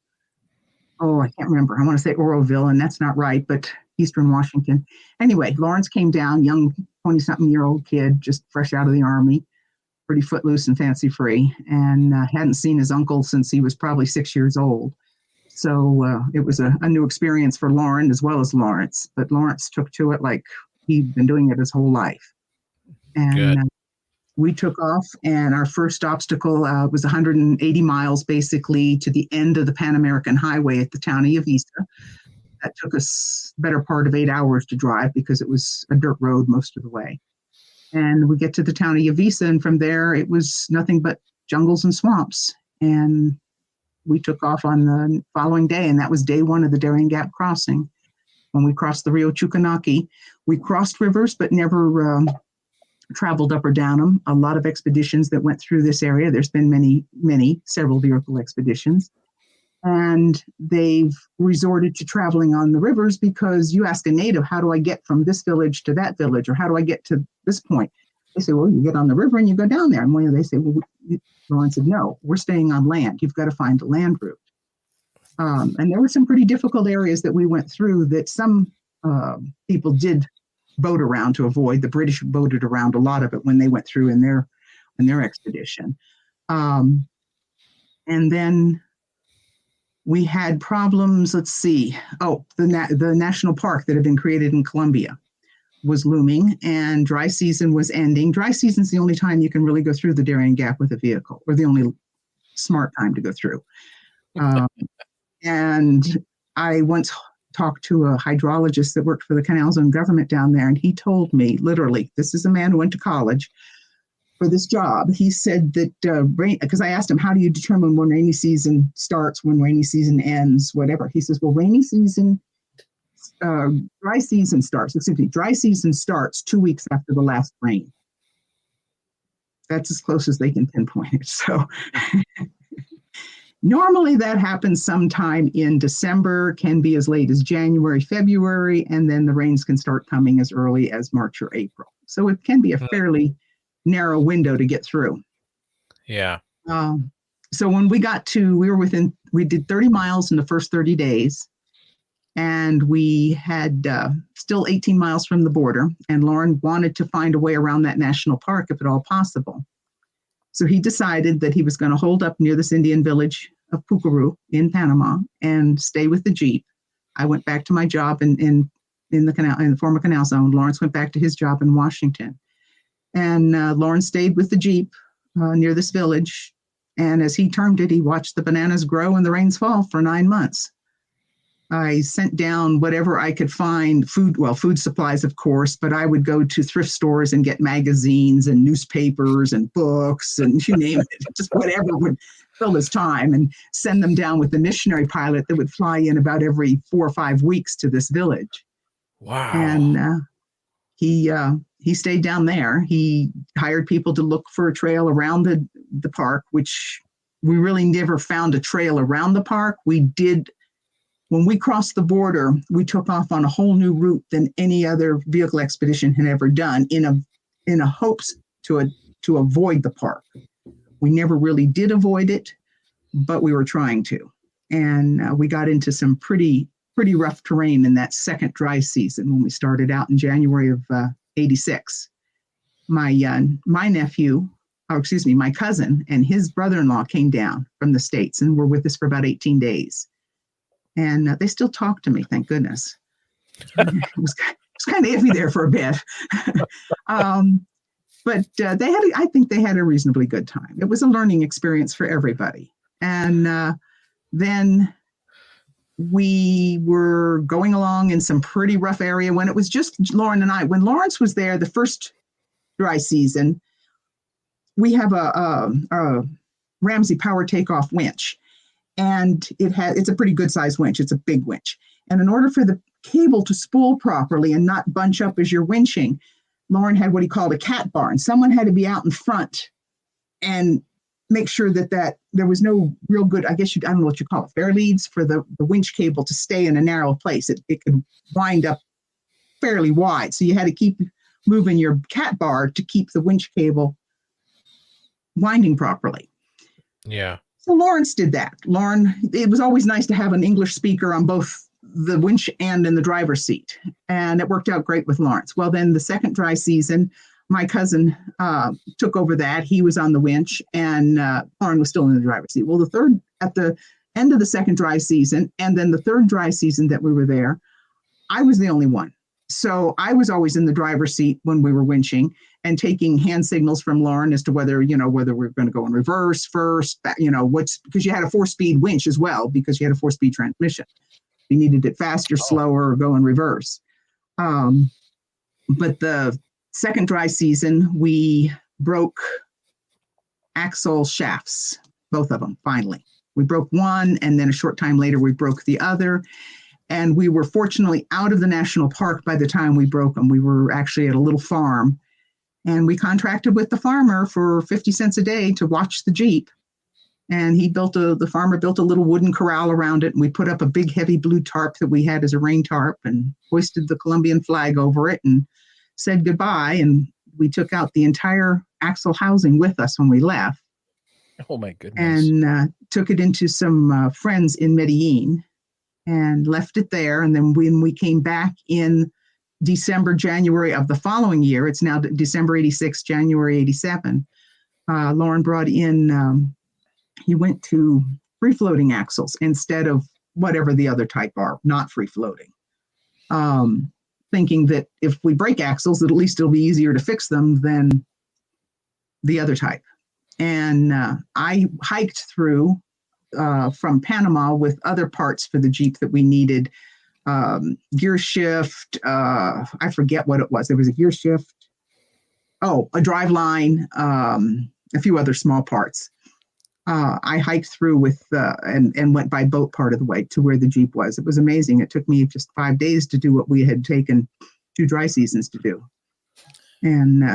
I can't remember. I want to say Oroville, and that's not right, but Eastern Washington. Anyway, Lawrence came down, young 20-something-year-old kid, just fresh out of the Army, pretty footloose and fancy-free, and hadn't seen his uncle since he was probably 6 years old. So it was a new experience for Loren as well as Lawrence, but Lawrence took to it like he'd been doing it his whole life. And we took off, and our first obstacle was 180 miles basically to the end of the Pan American Highway at the town of Yavisa. That took us the better part of 8 hours to drive because it was a dirt road most of the way. And we get to the town of Yavisa, and from there it was nothing but jungles and swamps. And we took off on the following day, and that was day one of the Darien Gap crossing. When we crossed the Rio Chuquenaki, we crossed rivers but never traveled up or down them. A lot of expeditions that went through this area. There's been several vehicle expeditions. And they've resorted to traveling on the rivers because you ask a native, how do I get from this village to that village? Or how do I get to this point? They say, well, you get on the river and you go down there. And they say, well, Loren said, no, we're staying on land. You've got to find a land route. And there were some pretty difficult areas that we went through that some people did boat around to avoid. The British boated around a lot of it when they went through in their expedition. And then we had problems. Let's see. The national park that had been created in Colombia was looming, and dry season was ending. Dry season is the only time you can really go through the Darien Gap with a vehicle, or the only smart time to go through. And I once talked to a hydrologist that worked for the Canal Zone government down there, and he told me, literally, this is a man who went to college for this job. He said that, because I asked him, how do you determine when rainy season starts, when rainy season ends, whatever? He says, well, dry season starts 2 weeks after the last rain. That's as close as they can pinpoint it. So normally that happens sometime in December, can be as late as January, February, and then the rains can start coming as early as March or April. So it can be a fairly narrow window to get through. Yeah. So when we did 30 miles in the first 30 days, and we had still 18 miles from the border, and Loren wanted to find a way around that national park if at all possible. So he decided that he was going to hold up near this Indian village of Pucarú in Panama and stay with the Jeep. I went back to my job in the former canal zone. Lawrence went back to his job in Washington. And Loren stayed with the Jeep near this village. And as he termed it, he watched the bananas grow and the rains fall for 9 months. I sent down whatever I could find, food supplies, of course, but I would go to thrift stores and get magazines and newspapers and books and you name it, just whatever would fill his time, and send them down with the missionary pilot that would fly in about every 4 or 5 weeks to this village. Wow. And he stayed down there. He hired people to look for a trail around the park, which we really never found a trail around the park. We did. When we crossed the border, we took off on a whole new route than any other vehicle expedition had ever done, in a hopes to avoid the park. We never really did avoid it, but we were trying to. And we got into some pretty rough terrain in that second dry season when we started out in January of '86. My nephew, or excuse me, my cousin and his brother-in-law came down from the States and were with us for about 18 days. And they still talk to me, thank goodness. It was kind of iffy there for a bit. But I think they had a reasonably good time. It was a learning experience for everybody. And then we were going along in some pretty rough area when it was just Loren and I. When Lawrence was there, the first dry season, we have a Ramsey power takeoff winch, and it's a pretty good sized winch. It's a big winch. And in order for the cable to spool properly and not bunch up as you're winching, Loren had what he called a cat bar, and someone had to be out in front and make sure that there was no real good, I don't know what you call it, fair leads for the winch cable to stay in a narrow place. It could wind up fairly wide. So you had to keep moving your cat bar to keep the winch cable winding properly. Yeah. So Lawrence did that. It was always nice to have an English speaker on both the winch and in the driver's seat. And it worked out great with Lawrence. Well, then the second dry season, my cousin took over that. He was on the winch, and Loren was still in the driver's seat. Well, at the end of the second dry season, and then the third dry season that we were there, I was the only one. So I was always in the driver's seat when we were winching and taking hand signals from Loren as to whether we're going to go in reverse first, because you had a 4-speed winch as well, because you had a 4-speed transmission. You needed it faster, slower, or go in reverse. But the second dry season, we broke axle shafts, both of them, finally. We broke one, and then a short time later, we broke the other. And we were fortunately out of the national park by the time we broke them. We were actually at a little farm, and we contracted with the farmer for 50 cents a day to watch the Jeep. And the farmer built a little wooden corral around it, and we put up a big heavy blue tarp that we had as a rain tarp and hoisted the Colombian flag over it and said goodbye. And we took out the entire axle housing with us when we left. Oh my goodness. And took it into some friends in Medellin and left it there. And then when we came back in January of the following year, it's now December '86, January '87, Loren brought in, he went to free-floating axles instead of whatever the other type are, not free-floating, thinking that if we break axles, that at least it'll be easier to fix them than the other type. And I hiked through from Panama with other parts for the Jeep that we needed. Gear shift, I forget what it was. There was a gear shift, a drive line, a few other small parts. I hiked through with and went by boat part of the way to where the Jeep was. It was amazing. It took me just 5 days to do what we had taken 2 dry seasons to do. And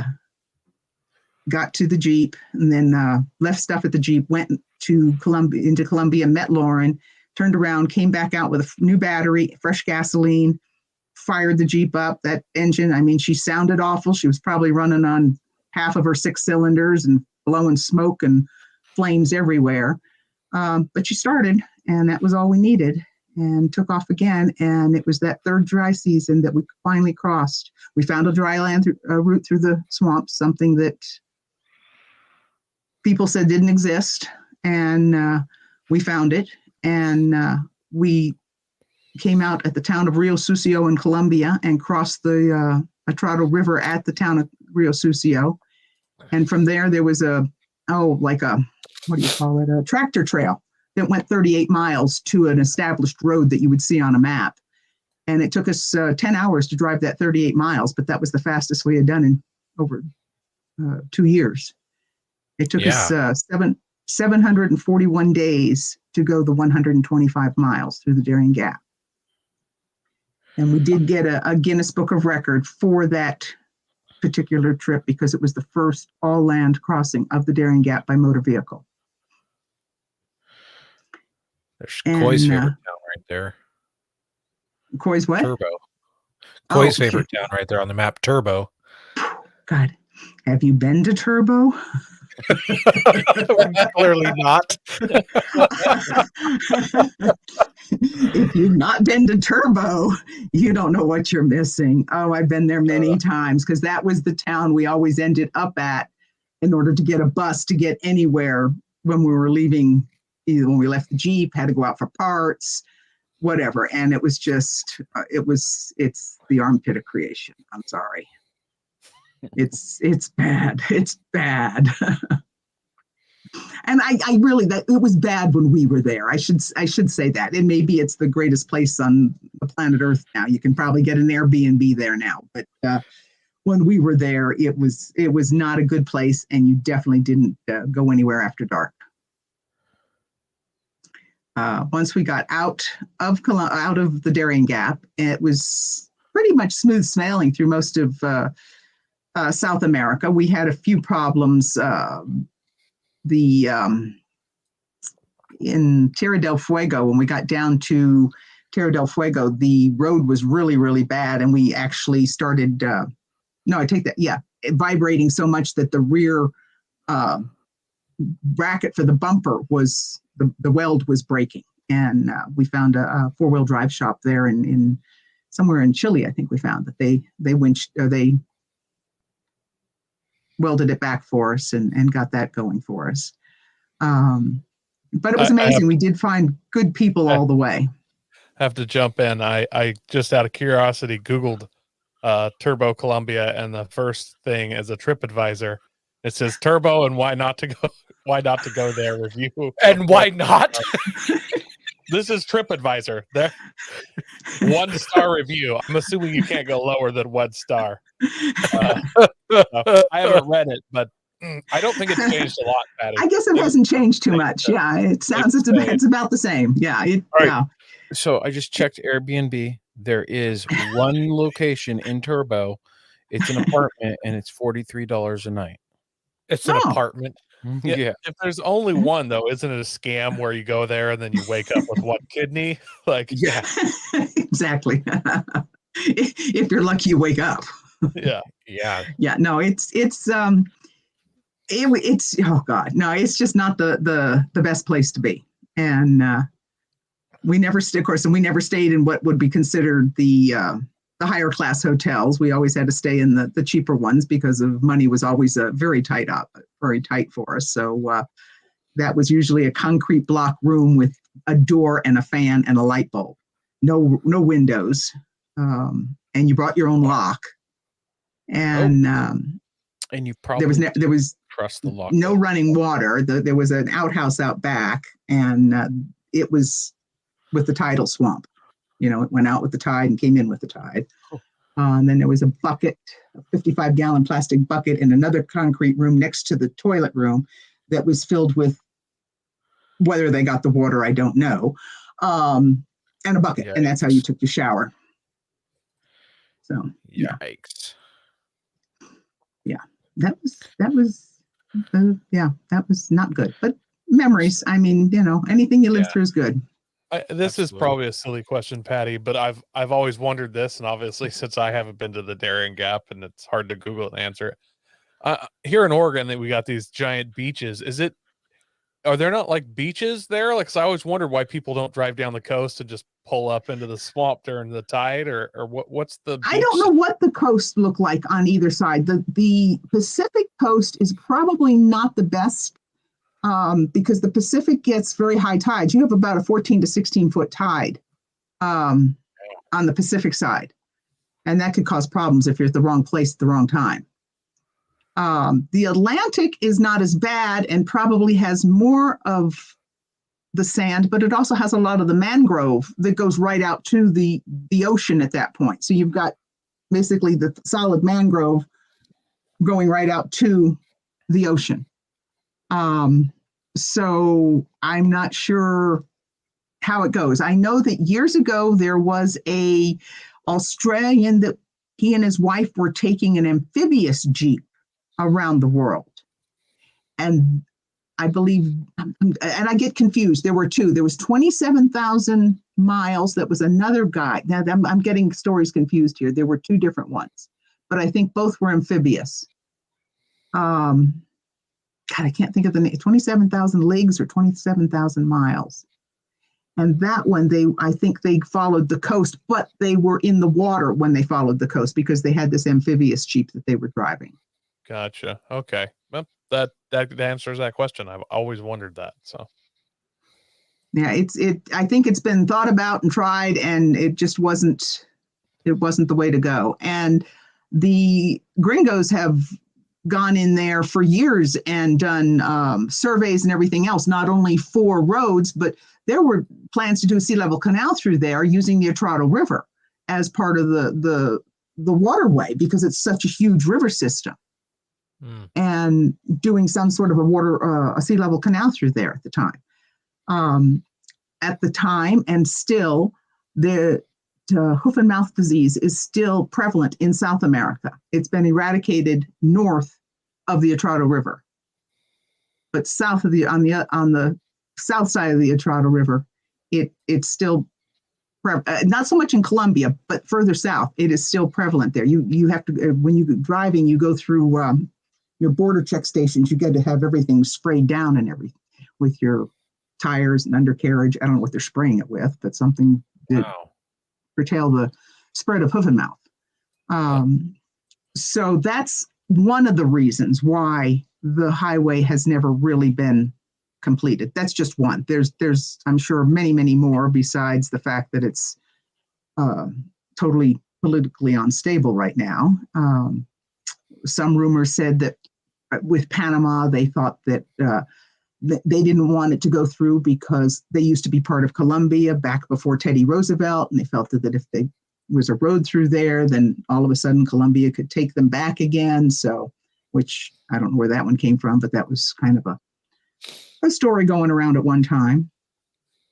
got to the Jeep, and then left stuff at the Jeep, went into Colombia, met Loren, turned around, came back out with a new battery, fresh gasoline, fired the Jeep up. That engine, she sounded awful. She was probably running on half of her 6 cylinders and blowing smoke and flames everywhere. But she started, and that was all we needed, and took off again. And it was that third dry season that we finally crossed. We found a dry land route through the swamps, something that people said didn't exist. And we found it. And we came out at the town of Rio Sucio in Colombia and crossed the Atrado River at the town of Rio Sucio. And from there was a tractor trail that went 38 miles to an established road that you would see on a map. And it took us 10 hours to drive that 38 miles, but that was the fastest we had done in over 2 years. It took us 741 days to go the 125 miles through the Darien Gap. And we did get a Guinness Book of Record for that particular trip because it was the first all-land crossing of the Darien Gap by motor vehicle. There's Coy's favorite town right there. Coy's what? Turbo. Coy's favorite town right there on the map, Turbo. God, have you been to Turbo? Clearly not. If you've not been to Turbo, you don't know what you're missing. Oh, I've been there many times because that was the town we always ended up at in order to get a bus to get anywhere when we were leaving. Either when we left the Jeep, had to go out for parts, whatever. And it was just, it's the armpit of creation. I'm sorry. It's bad. It's bad. And I really, that it was bad when we were there. I should say that. And maybe it's the greatest place on the planet Earth now. You can probably get an Airbnb there now. But when we were there, it was not a good place, and you definitely didn't go anywhere after dark. Once we got out of the Darien Gap, it was pretty much smooth sailing through most of South America. We had a few problems. In Tierra del Fuego, when we got down to Tierra del Fuego, the road was really, really bad, and we actually started. Vibrating so much that the rear bracket for the bumper was the weld was breaking, and we found a four-wheel drive shop there in somewhere in Chile. I think we found that they welded it back for us and got that going for us. But it was amazing. We did find good people all the way. Have to jump in. I just out of curiosity Googled Turbo Colombia, and the first thing is a TripAdvisor. It says Turbo and why not to go there review. And why not? This is TripAdvisor. There, 1-star review. I'm assuming you can't go lower than 1 star. I haven't read it, but I don't think it's changed a lot, Patty. I guess it hasn't changed too much. Yeah, it sounds it's about the same. Yeah. Yeah. So I just checked Airbnb. There is one location in Turbo. It's an apartment, and it's $43 a night. It's an apartment. Yeah. If there's only one, though, isn't it a scam where you go there and then you wake up with one kidney? Like, yeah, exactly. If you're lucky, you wake up. Yeah. No, it's oh God, no, it's just not the best place to be. And we never stayed in what would be considered the higher class hotels. We always had to stay in the cheaper ones because of money was always very tight for us. So that was usually a concrete block room with a door and a fan and a light bulb, no windows, and you brought your own lock. And and you probably there was trust the lock. No running water. There was an outhouse out back, and it was with the tidal swamp. It went out with the tide and came in with the tide. And then there was a bucket, a 55-gallon plastic bucket in another concrete room next to the toilet room that was filled with, whether they got the water, I don't know, and a bucket. Yikes. And that's how you took your shower. So, yikes. Yeah, that was not good. But memories, I mean, anything you live through is good. This is probably a silly question, Patty, but I've always wondered this, and obviously since I haven't been to the Darien Gap and it's hard to Google and answer it. Here in Oregon, that we got these giant beaches. Are there not like beaches there? Like, 'cause I always wondered why people don't drive down the coast and just pull up into the swamp during the tide, or what's the beach? I don't know what the coast look like on either side. The Pacific coast is probably not the best. Because the Pacific gets very high tides. You have about a 14 to 16 foot tide on the Pacific side. And that could cause problems if you're at the wrong place at the wrong time. The Atlantic is not as bad and probably has more of the sand, but it also has a lot of the mangrove that goes right out to the ocean at that point. So you've got basically the solid mangrove going right out to the ocean. So I'm not sure how it goes. I know that years ago there was a Australian that he and his wife were taking an amphibious Jeep around the world. And I believe, and I get confused. There were two. There was 27,000 miles. That was another guy. Now I'm getting stories confused here. There were two different ones, but I think both were amphibious. God, I can't think of the name, 27,000 leagues or 27,000 miles. And that one, I think they followed the coast, but they were in the water when they followed the coast because they had this amphibious jeep that they were driving. Gotcha. Okay. Well, that answers that question. I've always wondered that. So Yeah, I think it's been thought about and tried, and it just wasn't the way to go. And the gringos have gone in there for years and done surveys and everything else, not only for roads, but there were plans to do a sea level canal through there using the Atrato River as part of the waterway because it's such a huge river system. And doing some sort of a sea level canal through there at the time. At the time, and still, the hoof and mouth disease is still prevalent in South America. It's been eradicated north of the Atrato River, but south of on the south side of the Atrato River, it's still not so much in Colombia, but further south, it is still prevalent there. You have to, when you're driving, you go through your border check stations. You get to have everything sprayed down and everything with your tires and undercarriage. I don't know what they're spraying it with, but something to curtail the spread of hoof and mouth. So that's one of the reasons why the highway has never really been completed. That's just one. There's I'm sure many, many more besides the fact that it's totally politically unstable right now. Some rumors said that with Panama, they thought that they didn't want it to go through because they used to be part of Colombia back before Teddy Roosevelt, and they felt that if there was a road through there, then all of a sudden Colombia could take them back again. So, which I don't know where that one came from, but that was kind of a story going around at one time.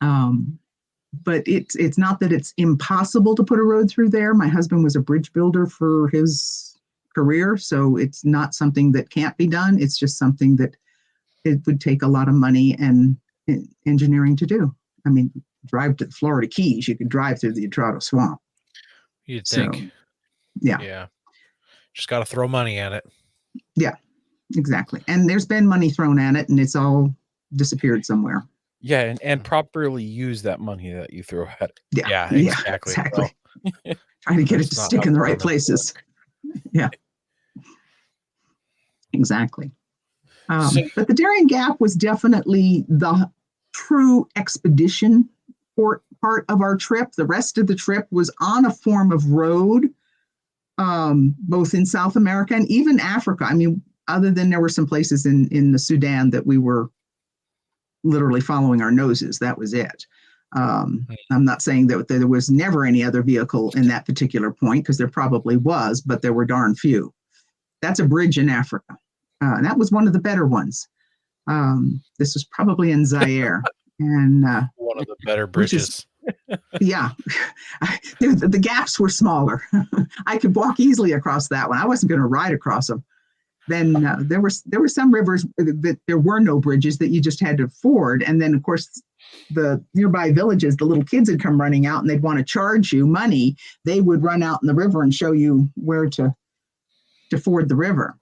But it's not that it's impossible to put a road through there. My husband was a bridge builder for his career, so it's not something that can't be done. It's just something that it would take a lot of money and engineering to do. I mean, drive to the Florida Keys, you could drive through the Atrato Swamp. You'd think. So, yeah. Yeah. Just got to throw money at it. Yeah, exactly. And there's been money thrown at it, and it's all disappeared somewhere. Yeah, and properly use that money that you throw at it. Yeah, exactly. Exactly. Trying to get it to stick in the right places. Yeah. Exactly. But the Darien Gap was definitely the true expedition part of our trip. The rest of the trip was on a form of road, both in South America and even Africa. I mean, other than there were some places in the Sudan that we were literally following our noses. That was it. I'm not saying that there was never any other vehicle in that particular point, because there probably was, but there were darn few. That's a bridge in Africa. And that was one of the better ones. This was probably in Zaire. And one of the better bridges. Yeah. The gaps were smaller. I could walk easily across that one. I wasn't going to ride across them. Then there were some rivers that there were no bridges, that you just had to ford. And then, of course, the nearby villages, the little kids would come running out and they'd want to charge you money. They would run out in the river and show you where to ford the river.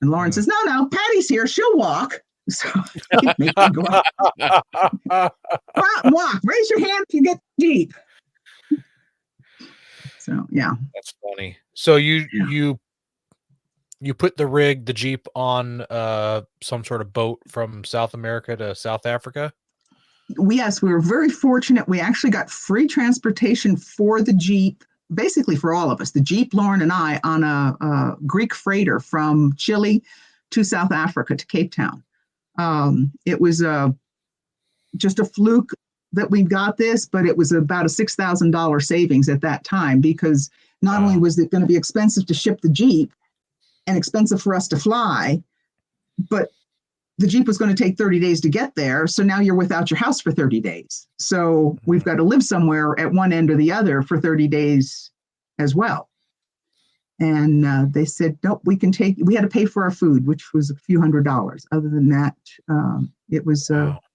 And Loren says, no, Patty's here. She'll walk. So make them go out. Go out and walk. Raise your hand if you get deep. So, yeah. That's funny. So you put the Jeep on some sort of boat from South America to South Africa? Yes, we were very fortunate. We actually got free transportation for the Jeep, basically for all of us, the Jeep, Loren, and I, on a Greek freighter from Chile to South Africa, to Cape Town. It was just a fluke that we got this, but it was about a $6,000 savings at that time, because not only was it going to be expensive to ship the Jeep and expensive for us to fly, but the Jeep was going to take 30 days to get there. So now you're without your house for 30 days. So we've got to live somewhere at one end or the other for 30 days as well. And they said, nope, we had to pay for our food, which was a few $100s. Other than that, it was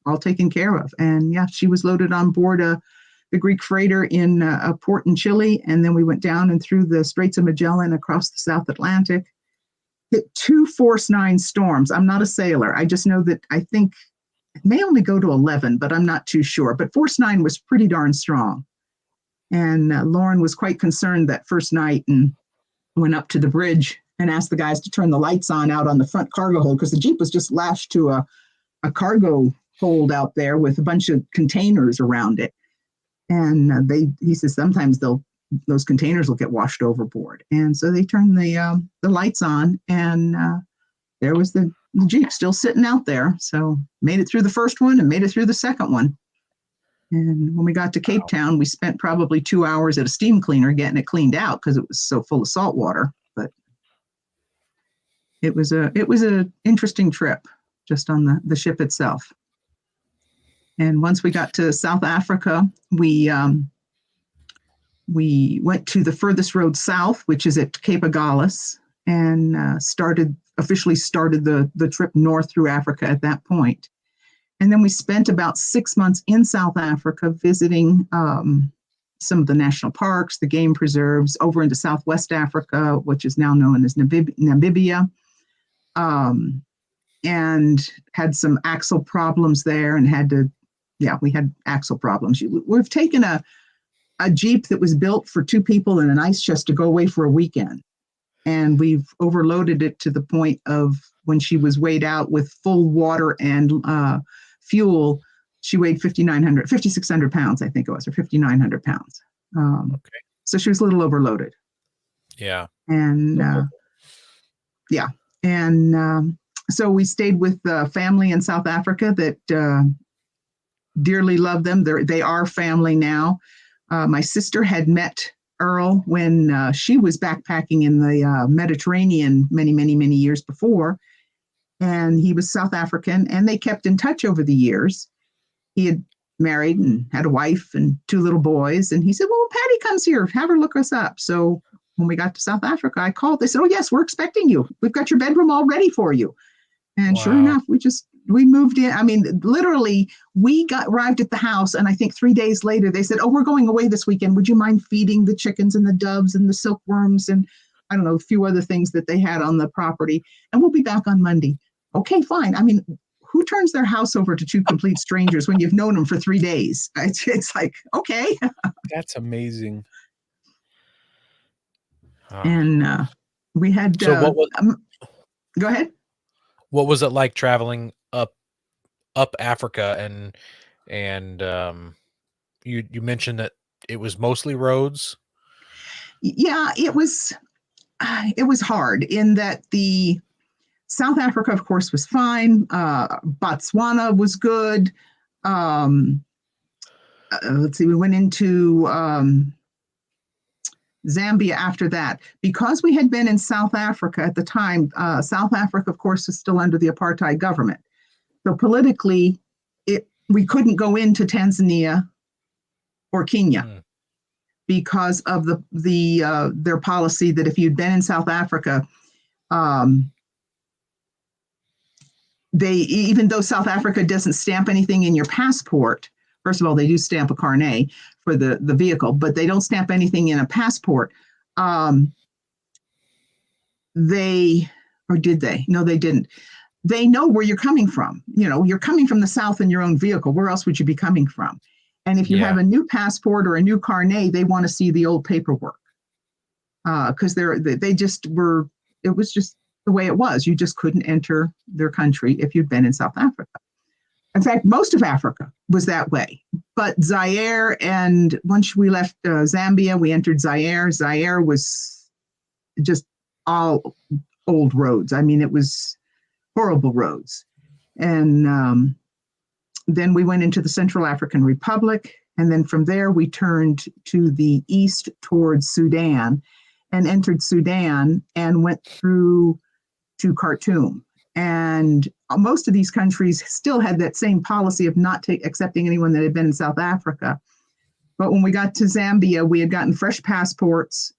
all taken care of. And yeah, she was loaded on board the Greek freighter in a port in Chile. And then we went down and through the Straits of Magellan across the South Atlantic. hit 2 force 9 storms. I'm not a sailor. I just know that I think it may only go to 11, but I'm not too sure. But force 9 was pretty darn strong. And Loren was quite concerned that first night and went up to the bridge and asked the guys to turn the lights on the front cargo hold, because the Jeep was just lashed to a cargo hold out there with a bunch of containers around it. And he says sometimes those containers will get washed overboard. And so they turned the lights on, and there was the Jeep still sitting out there. So made it through the first one and made it through the second one. And when we got to Cape Town, we spent probably 2 hours at a steam cleaner getting it cleaned out because it was so full of salt water. But it was a interesting trip just on the ship itself. And once we got to South Africa, we went to the furthest road south, which is at Cape Agulhas, and officially started the trip north through Africa at that point. And then we spent about 6 months in South Africa visiting some of the national parks, the game preserves, over into Southwest Africa, which is now known as Namibia, and had some axle problems there and we had axle problems. We've taken a Jeep that was built for 2 people and an ice chest to go away for a weekend. And we've overloaded it to the point of when she was weighed out with full water and fuel, she weighed 5,600 pounds, I think it was, or 5,900 pounds. Okay. So she was a little overloaded. Yeah. And so we stayed with family in South Africa that dearly love them. They are family now. My sister had met Earl when she was backpacking in the Mediterranean many, many, many years before. And he was South African, and they kept in touch over the years. He had married and had a wife and 2 little boys. And he said, well, Patty comes here, have her look us up. So when we got to South Africa, I called. They said, oh, yes, we're expecting you. We've got your bedroom all ready for you. And Wow. Sure enough, we moved in. I mean, literally, we arrived at the house, and I think 3 days later, they said, oh, we're going away this weekend. Would you mind feeding the chickens and the doves and the silkworms and, I don't know, a few other things that they had on the property? And we'll be back on Monday. Okay, fine. I mean, who turns their house over to 2 complete strangers when you've known them for 3 days? It's like, okay. That's amazing. And we had, So what was go ahead. what was it like traveling up Africa and you mentioned that it was mostly roads? Yeah, it was hard in that the South Africa, of course, was fine. Botswana was good. Let's see, we went into Zambia after that. Because we had been in South Africa at the time, South Africa, of course, was still under the apartheid government. So politically, we couldn't go into Tanzania or Kenya because of their policy that if you'd been in South Africa, even though South Africa doesn't stamp anything in your passport, first of all, they do stamp a carnet for the vehicle, but they don't stamp anything in a passport. Did they? No, they didn't. They know where you're coming from. You're coming from the South in your own vehicle. Where else would you be coming from? And if you have a new passport or a new carnet, they want to see the old paperwork because they just were. It was just the way it was. You just couldn't enter their country if you'd been in South Africa. In fact, most of Africa was that way. But Zaire, and once we left Zambia, we entered Zaire. Zaire was just all old roads. I mean, it was horrible roads. And then we went into the Central African Republic. And then from there, we turned to the east towards Sudan and entered Sudan and went through to Khartoum. And most of these countries still had that same policy of not accepting anyone that had been in South Africa. But when we got to Zambia, we had gotten fresh passports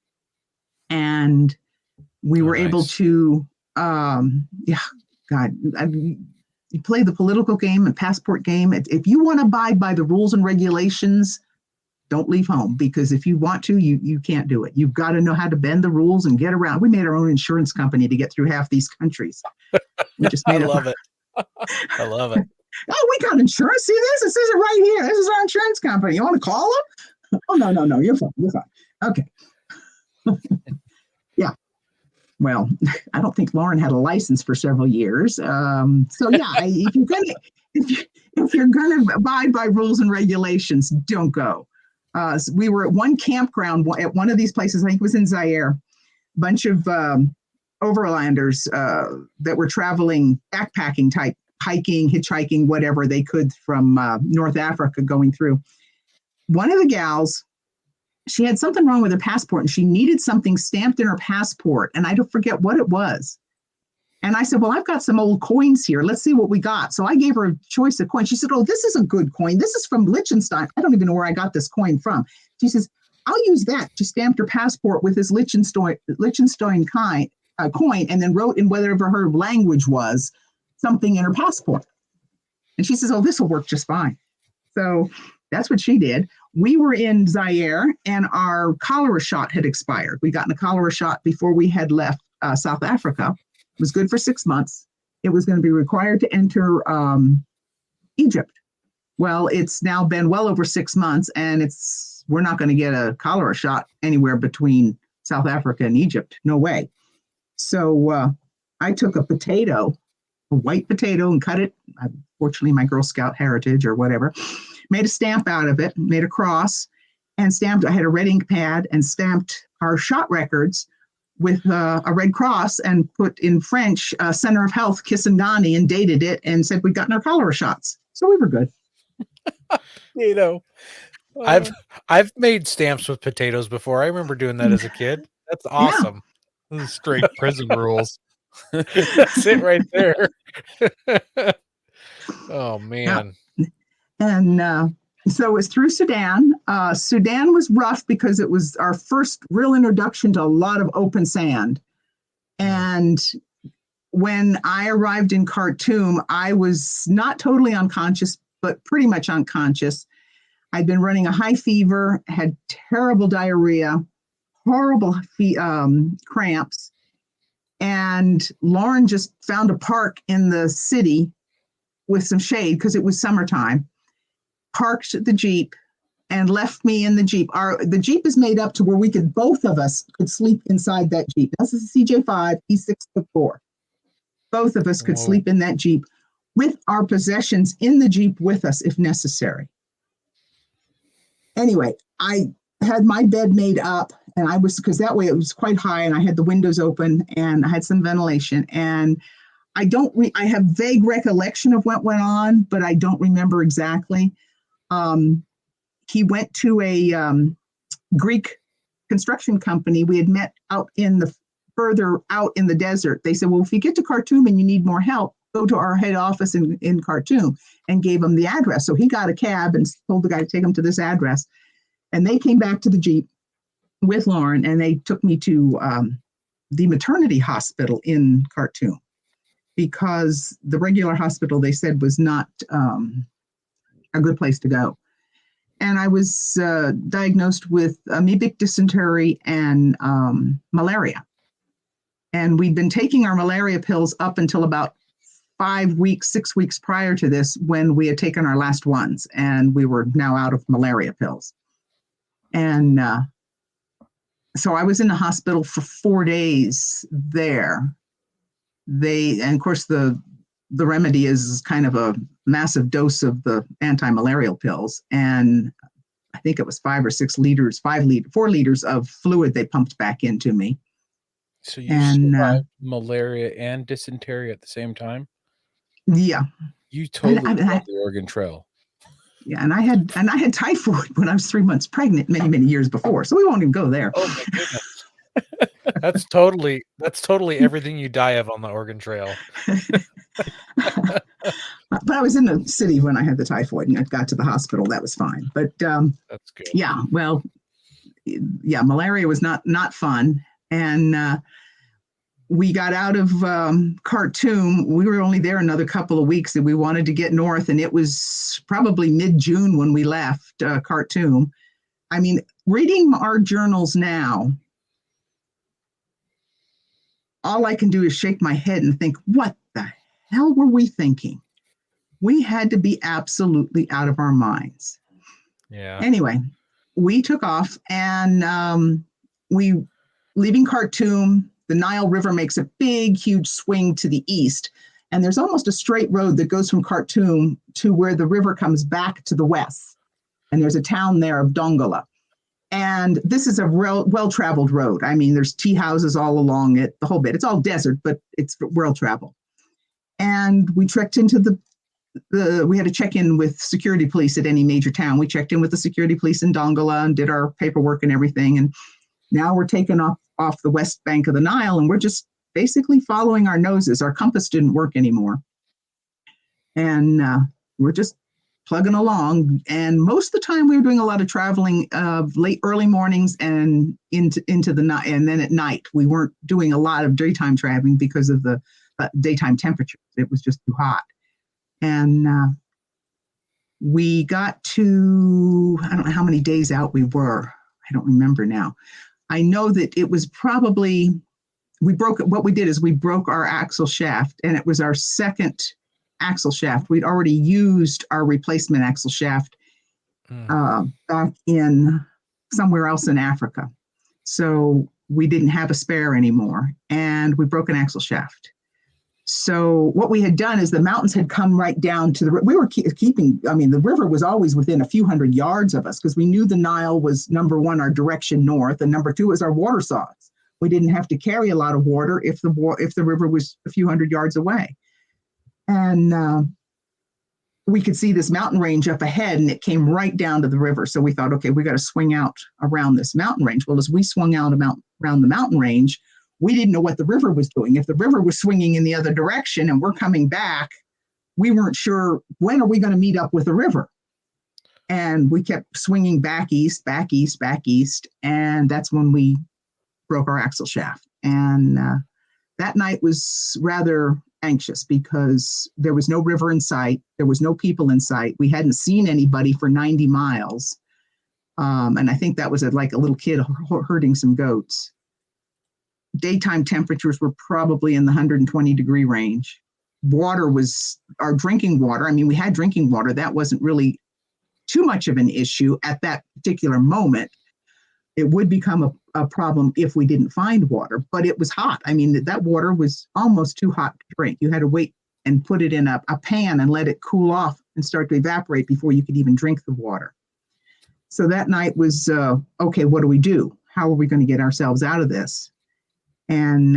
and we were able to, you play the political game and passport game. If you want to abide by the rules and regulations, Don't leave home, because if you want to, you can't do it. You've got to know how to bend the rules and get around. We made our own insurance company to get through half these countries. We just made I love it. I love it. Oh, we got insurance. See this? It says it right here. This is our insurance company. You want to call them? Oh, no. You're fine. You're fine. Okay. Yeah. Well, I don't think Loren had a license for several years. So yeah, if you're gonna abide by rules and regulations, don't go. So we were at one campground at one of these places. I think it was in Zaire. A bunch of overlanders that were traveling, backpacking type, hiking, hitchhiking, whatever they could from North Africa going through. One of the gals, she had something wrong with her passport and she needed something stamped in her passport. And I don't forget what it was. And I said, well, I've got some old coins here. Let's see what we got. So I gave her a choice of coins. She said, oh, this is a good coin. This is from Liechtenstein. I don't even know where I got this coin from. She says, I'll use that. She stamped her passport with this Liechtenstein coin and then wrote in whatever her language was something in her passport. And she says, oh, this will work just fine. So that's what she did. We were in Zaire and our cholera shot had expired. We gotten a cholera shot before we had left South Africa. It was good for 6 months. It was going to be required to enter Egypt. Well, it's now been well over 6 months and we're not going to get a cholera shot anywhere between South Africa and Egypt. No way. So I took a white potato, and cut it. Fortunately, my Girl Scout heritage or whatever, made a stamp out of it, made a cross, and stamped. I had a red ink pad and stamped our shot records with a red cross and put in French, Center of Health, Kisangani, and dated it and said we'd gotten our cholera shots. So we were good. I've made stamps with potatoes before. I remember doing that as a kid. That's awesome. This is straight prison rules. That's it right there. Oh man. Yeah. And so it was through Sudan. Sudan was rough because it was our first real introduction to a lot of open sand. And when I arrived in Khartoum, I was not totally unconscious, but pretty much unconscious. I'd been running a high fever, had terrible diarrhea, horrible cramps. And Loren just found a park in the city with some shade because it was summertime, parked the Jeep and left me in the Jeep. The Jeep is made up to where both of us could sleep inside that Jeep. This is a CJ5, he's 6'4". Both of us could sleep in that Jeep with our possessions in the Jeep with us if necessary. Anyway, I had my bed made up and because that way it was quite high and I had the windows open and I had some ventilation, and I have vague recollection of what went on, but I don't remember exactly. He went to a Greek construction company. We had met further out in the desert. They said, well, if you get to Khartoum and you need more help, go to our head office in Khartoum, and gave him the address. So he got a cab and told the guy to take him to this address. And they came back to the Jeep with Loren and they took me to the maternity hospital in Khartoum, because the regular hospital, they said, was not a good place to go. And I was diagnosed with amoebic dysentery and malaria. And we'd been taking our malaria pills up until about 6 weeks prior to this, when we had taken our last ones, and we were now out of malaria pills. And so I was in the hospital for 4 days there. And of course, the remedy is kind of a massive dose of the anti-malarial pills. And I think it was 5 or 6 liters, 4 liters of fluid they pumped back into me. So you survived malaria and dysentery at the same time? Yeah. You totally got the Oregon Trail. Yeah, and I had typhoid when I was 3 months pregnant many years before. So we won't even go there. Oh my goodness. That's totally everything you die of on the Oregon Trail. But I was in the city when I had the typhoid and I got to the hospital. That was fine. But that's good. Yeah, well, yeah, malaria was not fun. And we got out of Khartoum. We were only there another couple of weeks and we wanted to get north. And it was probably mid-June when we left Khartoum. I mean, reading our journals now, all I can do is shake my head and think, what the hell were we thinking? We had to be absolutely out of our minds. Yeah. Anyway, we took off and we, leaving Khartoum, the Nile River makes a big, huge swing to the east. And there's almost a straight road that goes from Khartoum to where the river comes back to the west. And there's a town there of Dongola. And this is a well-traveled road. I mean, there's tea houses all along it, the whole bit. It's all desert, but it's well-traveled. And we trekked into we had to check in with security police at any major town. We checked in with the security police in Dongola and did our paperwork and everything. And now we're taking off the west bank of the Nile, and we're just basically following our noses. Our compass didn't work anymore. And we're just plugging along. And most of the time we were doing a lot of traveling early mornings and into the night. And then at night, we weren't doing a lot of daytime traveling because of the daytime temperature. It was just too hot. And we got to, I don't know how many days out we were. I don't remember now. I know that it was probably, what we did is we broke our axle shaft, and it was our second axle shaft. We'd already used our replacement axle shaft back in somewhere else in Africa. So we didn't have a spare anymore, and we broke an axle shaft. So what we had done is the mountains had come right down to we were keeping, I mean, the river was always within a few hundred yards of us because we knew the Nile was, number one, our direction north, and number two was our water source. We didn't have to carry a lot of water if the river was a few hundred yards away. And we could see this mountain range up ahead, and it came right down to the river. So we thought, okay, we got to swing out around this mountain range. Well, as we swung out around the mountain range, we didn't know what the river was doing. If the river was swinging in the other direction and we're coming back, we weren't sure, when are we going to meet up with the river? And we kept swinging back east, back east, back east. And that's when we broke our axle shaft. And that night was rather anxious because there was no river in sight. There was no people in sight. We hadn't seen anybody for 90 miles. And I think that was like a little kid herding some goats. Daytime temperatures were probably in the 120 degree range. Water was our drinking water. I mean, we had drinking water. That wasn't really too much of an issue at that particular moment. It would become a problem if we didn't find water, but it was hot. I mean, that water was almost too hot to drink. You had to wait and put it in a pan and let it cool off and start to evaporate before you could even drink the water. So that night was, okay, what do we do? How are we going to get ourselves out of this? And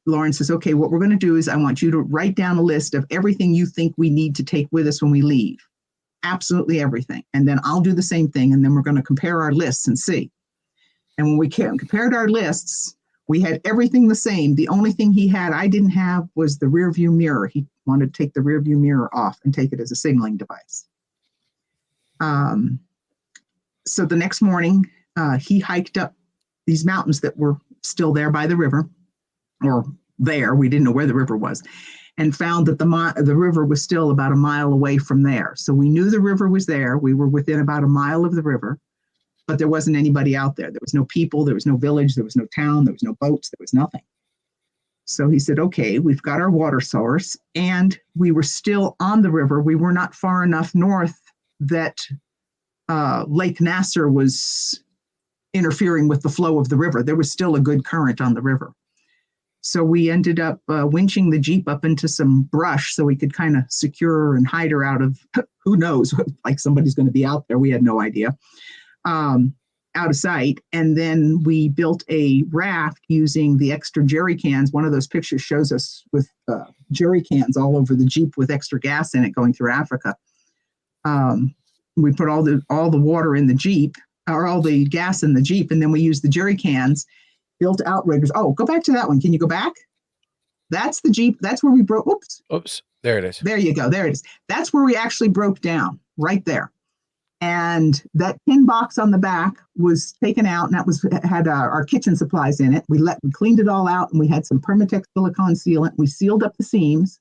Loren says, okay, what we're going to do is I want you to write down a list of everything you think we need to take with us when we leave. Absolutely everything. And then I'll do the same thing. And then we're going to compare our lists and see. And when we compared our lists, we had everything the same. The only thing I didn't have was the rear view mirror. He wanted to take the rear view mirror off and take it as a signaling device. So the next morning, he hiked up these mountains that were still there by the river, or there, we didn't know where the river was, and found that the river was still about a mile away from there. So we knew the river was there. We were within about a mile of the river, but there wasn't anybody out there. There was no people, there was no village, there was no town, there was no boats, there was nothing. So he said, okay, we've got our water source, and we were still on the river. We were not far enough north that Lake Nasser was interfering with the flow of the river. There was still a good current on the river. So we ended up winching the Jeep up into some brush so we could kind of secure and hide her out of, who knows, like somebody's going to be out there. We had no idea, out of sight. And then we built a raft using the extra jerry cans. One of those pictures shows us with jerry cans all over the Jeep with extra gas in it going through Africa. We put all the water in the Jeep, or all the gas in the Jeep, and then we used the jerry cans, built outriggers. Oh, go back to that one. Can you go back? That's the Jeep. That's where we broke. Oops. There it is. There you go. There it is. That's where we actually broke down, right there. And that tin box on the back was taken out, and that had our kitchen supplies in it. We cleaned it all out, and we had some Permatex silicone sealant. We sealed up the seams,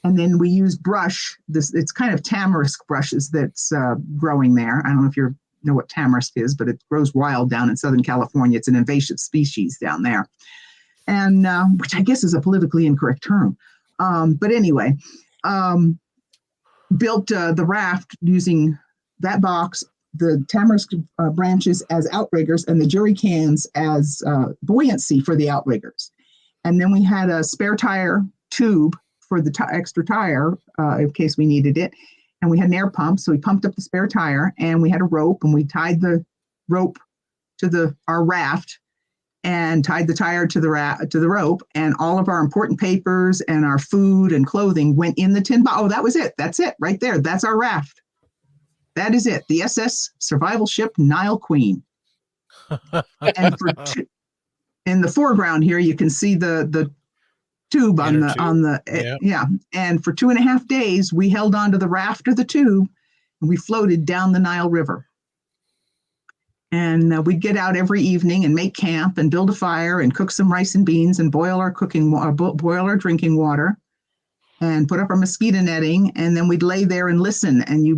and then we used brush. It's kind of tamarisk brushes that's growing there. I don't know if you're know what tamarisk is, but it grows wild down in Southern California. It's an invasive species down there, and which I guess is a politically incorrect term. But anyway, built the raft using that box, the tamarisk branches as outriggers, and the jerry cans as buoyancy for the outriggers. And then we had a spare tire tube for the extra tire in case we needed it. And we had an air pump, so we pumped up the spare tire, and we had a rope, and we tied the rope to our raft and tied the tire to the rope, and all of our important papers and our food and clothing went in the tin box. Oh, that was it. That's it right there. That's our raft. That is it. The SS survival ship Nile Queen. And in the foreground here, you can see the tube on the Yeah. And for 2.5 days, we held onto the raft of the tube, and we floated down the Nile River. And we'd get out every evening and make camp and build a fire and cook some rice and beans and boil our drinking water and put up our mosquito netting. And then we'd lay there and listen. And you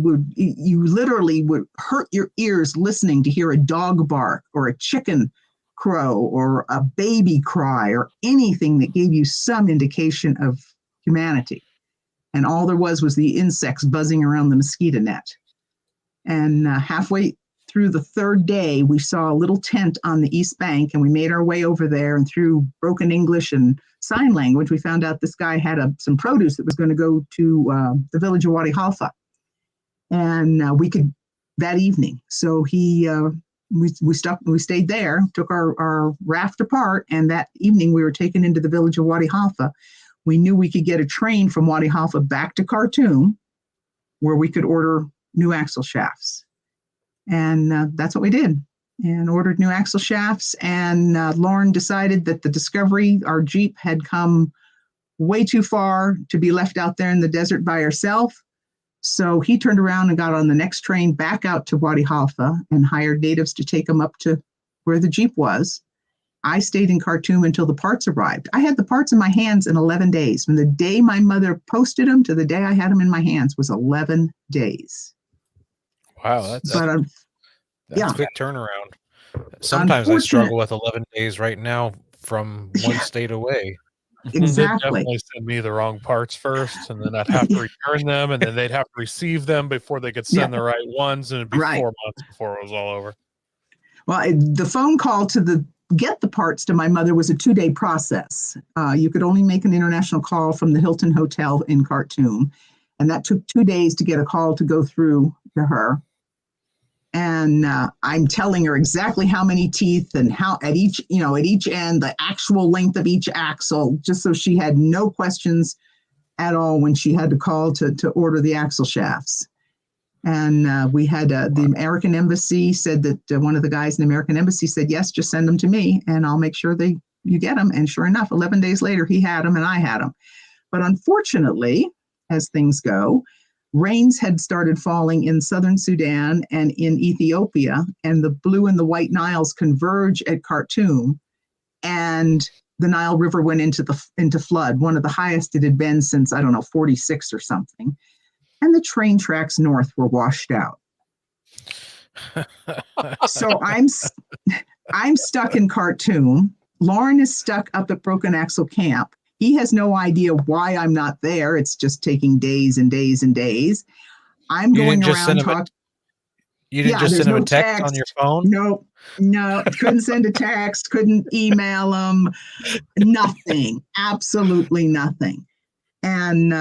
literally would hurt your ears listening to hear a dog bark or a chicken crow or a baby cry or anything that gave you some indication of humanity. And all there was the insects buzzing around the mosquito net. And halfway through the third day, we saw a little tent on the east bank, and we made our way over there, and through broken English and sign language, we found out this guy had some produce that was going to go to the village of Wadi Halfa. And we could that evening. So we stayed there, took our raft apart, and that evening we were taken into the village of Wadi Halfa. We knew we could get a train from Wadi Halfa back to Khartoum, where we could order new axle shafts. And that's what we did, and ordered new axle shafts. And Loren decided that the Discovery, our Jeep, had come way too far to be left out there in the desert by herself. So he turned around and got on the next train back out to Wadi Halfa and hired natives to take him up to where the Jeep was. I stayed in Khartoum until the parts arrived. I had the parts in my hands in 11 days. From the day my mother posted them to the day I had them in my hands was 11 days. Wow, that's a quick turnaround. Sometimes I struggle with 11 days right now from one state away. Exactly. They'd definitely send me the wrong parts first, and then I'd have to return them, and then they'd have to receive them before they could send the right ones, and it'd be 4 months before it was all over. Well, the phone call to get the parts to my mother was a 2-day process. You could only make an international call from the Hilton Hotel in Khartoum, and that took 2 days to get a call to go through to her. And I'm telling her exactly how many teeth and how at each end, the actual length of each axle, just so she had no questions at all when she had to call to order the axle shafts. And we had the American Embassy said that one of the guys in the American Embassy said, yes, just send them to me and I'll make sure you get them. And sure enough, 11 days later, he had them and I had them. But unfortunately, as things go, rains had started falling in southern Sudan and in Ethiopia, and the Blue and the White Niles converge at Khartoum, and the Nile River went into flood, one of the highest it had been since, 46 or something. And the train tracks north were washed out. So I'm stuck in Khartoum. Loren is stuck up at Broken Axle Camp. He has no idea why I'm not there. It's just taking days and days and days. I'm going around talking. You didn't just send him a text on your phone? No, couldn't send a text, couldn't email him, nothing, absolutely nothing. And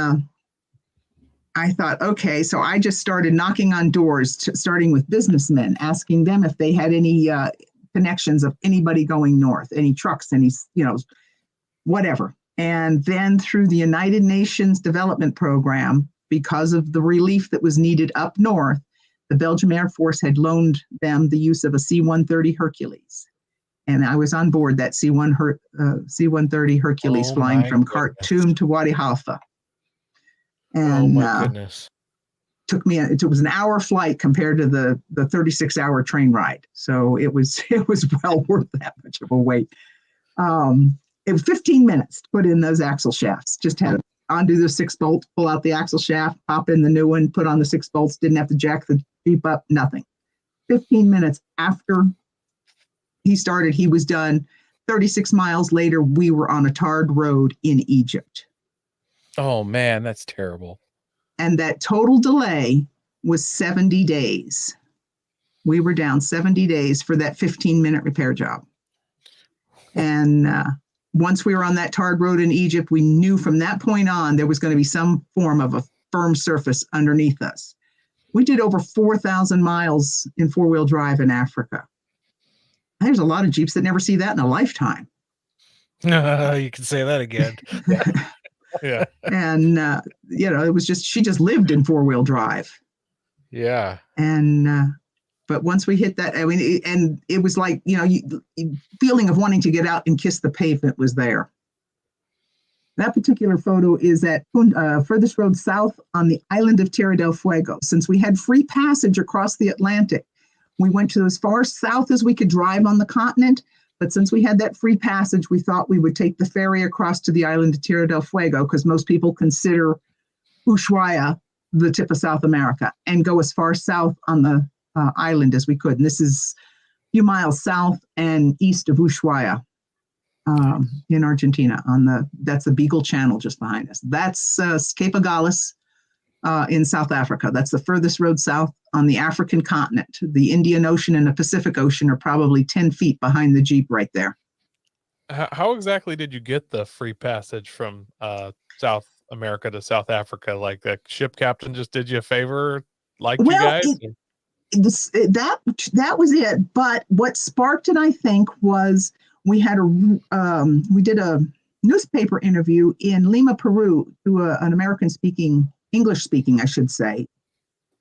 I thought, okay, so I just started knocking on doors, starting with businessmen, asking them if they had any connections of anybody going north, any trucks, any, whatever. And then through the United Nations Development Program, because of the relief that was needed up north, the Belgian Air Force had loaned them the use of a C-130 Hercules. And I was on board that C-130 Hercules flying from Khartoum to Wadi Halfa. And goodness. It was an hour flight compared to the 36-hour train ride. So it was well worth that much of a wait. It was 15 minutes to put in those axle shafts. Just had to undo the 6 bolts, pull out the axle shaft, pop in the new one, put on the 6 bolts, didn't have to jack the Jeep up, nothing. 15 minutes after he started, he was done. 36 miles later, we were on a tarred road in Egypt. Oh man, that's terrible. And that total delay was 70 days. We were down 70 days for that 15-minute repair job. And once we were on that tarred road in Egypt, we knew from that point on there was going to be some form of a firm surface underneath us. We did over 4,000 miles in four-wheel drive in Africa. There's a lot of Jeeps that never see that in a lifetime. You can say that again. Yeah. And, it was just, she just lived in four-wheel drive. Yeah. And, but once we hit that, and it was like, feeling of wanting to get out and kiss the pavement was there. That particular photo is at furthest road south on the island of Tierra del Fuego. Since we had free passage across the Atlantic, we went to as far south as we could drive on the continent. But since we had that free passage, we thought we would take the ferry across to the island of Tierra del Fuego, because most people consider Ushuaia the tip of South America, and go as far south on the island as we could. And this is a few miles south and east of Ushuaia in Argentina. That's the Beagle Channel just behind us. That's Cape Agulhas in South Africa. That's the furthest road south on the African continent. The Indian Ocean and the Pacific Ocean are probably 10 feet behind the Jeep right there. How exactly did you get the free passage from South America to South Africa? Like the ship captain just did you a favor, you guys? That was it. But what sparked it, I think, was we did a newspaper interview in Lima, Peru, to an English-speaking, I should say,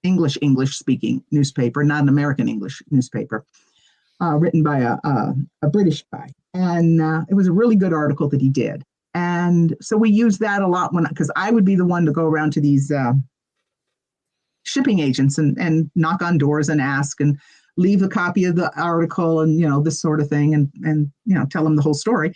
English-speaking newspaper, not an American English newspaper, written by a British guy. And it was a really good article that he did. And so we used that a lot because I would be the one to go around to these shipping agents and knock on doors and ask and leave a copy of the article and, this sort of thing and tell them the whole story.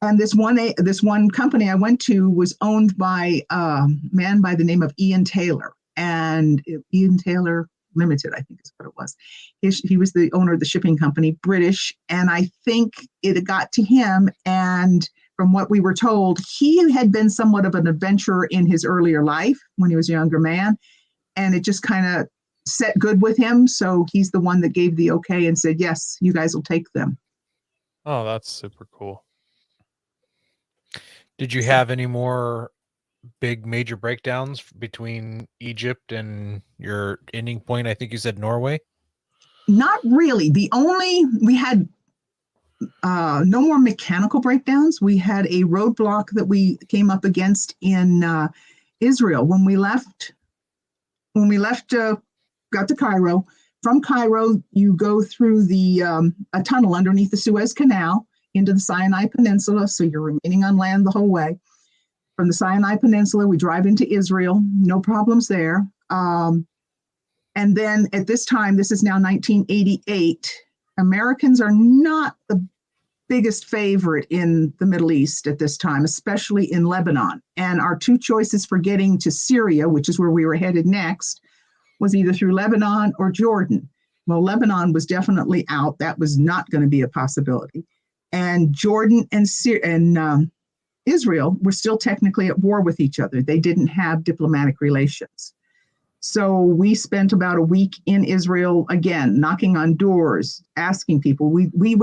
And this one company I went to was owned by a man by the name of Ian Taylor, and Ian Taylor Limited, I think is what it was. He was the owner of the shipping company, British. And I think it got to him. And from what we were told, he had been somewhat of an adventurer in his earlier life when he was a younger man. And it just kind of set good with him. So he's the one that gave the okay and said, yes, you guys will take them. Oh, that's super cool. Did you have any more big major breakdowns between Egypt and your ending point? I think you said Norway. Not really. We had no more mechanical breakdowns. We had a roadblock that we came up against in Israel when we left. Got to Cairo. From Cairo, you go through a tunnel underneath the Suez Canal into the Sinai Peninsula, so you're remaining on land the whole way. From the Sinai Peninsula, we drive into Israel, no problems there. And then at this time, this is now 1988, Americans are not the biggest favorite in the Middle East at this time, especially in Lebanon. And our two choices for getting to Syria, which is where we were headed next, was either through Lebanon or Jordan. Well, Lebanon was definitely out. That was not going to be a possibility. And Jordan and Israel were still technically at war with each other. They didn't have diplomatic relations. So we spent about a week in Israel, again, knocking on doors, asking people. We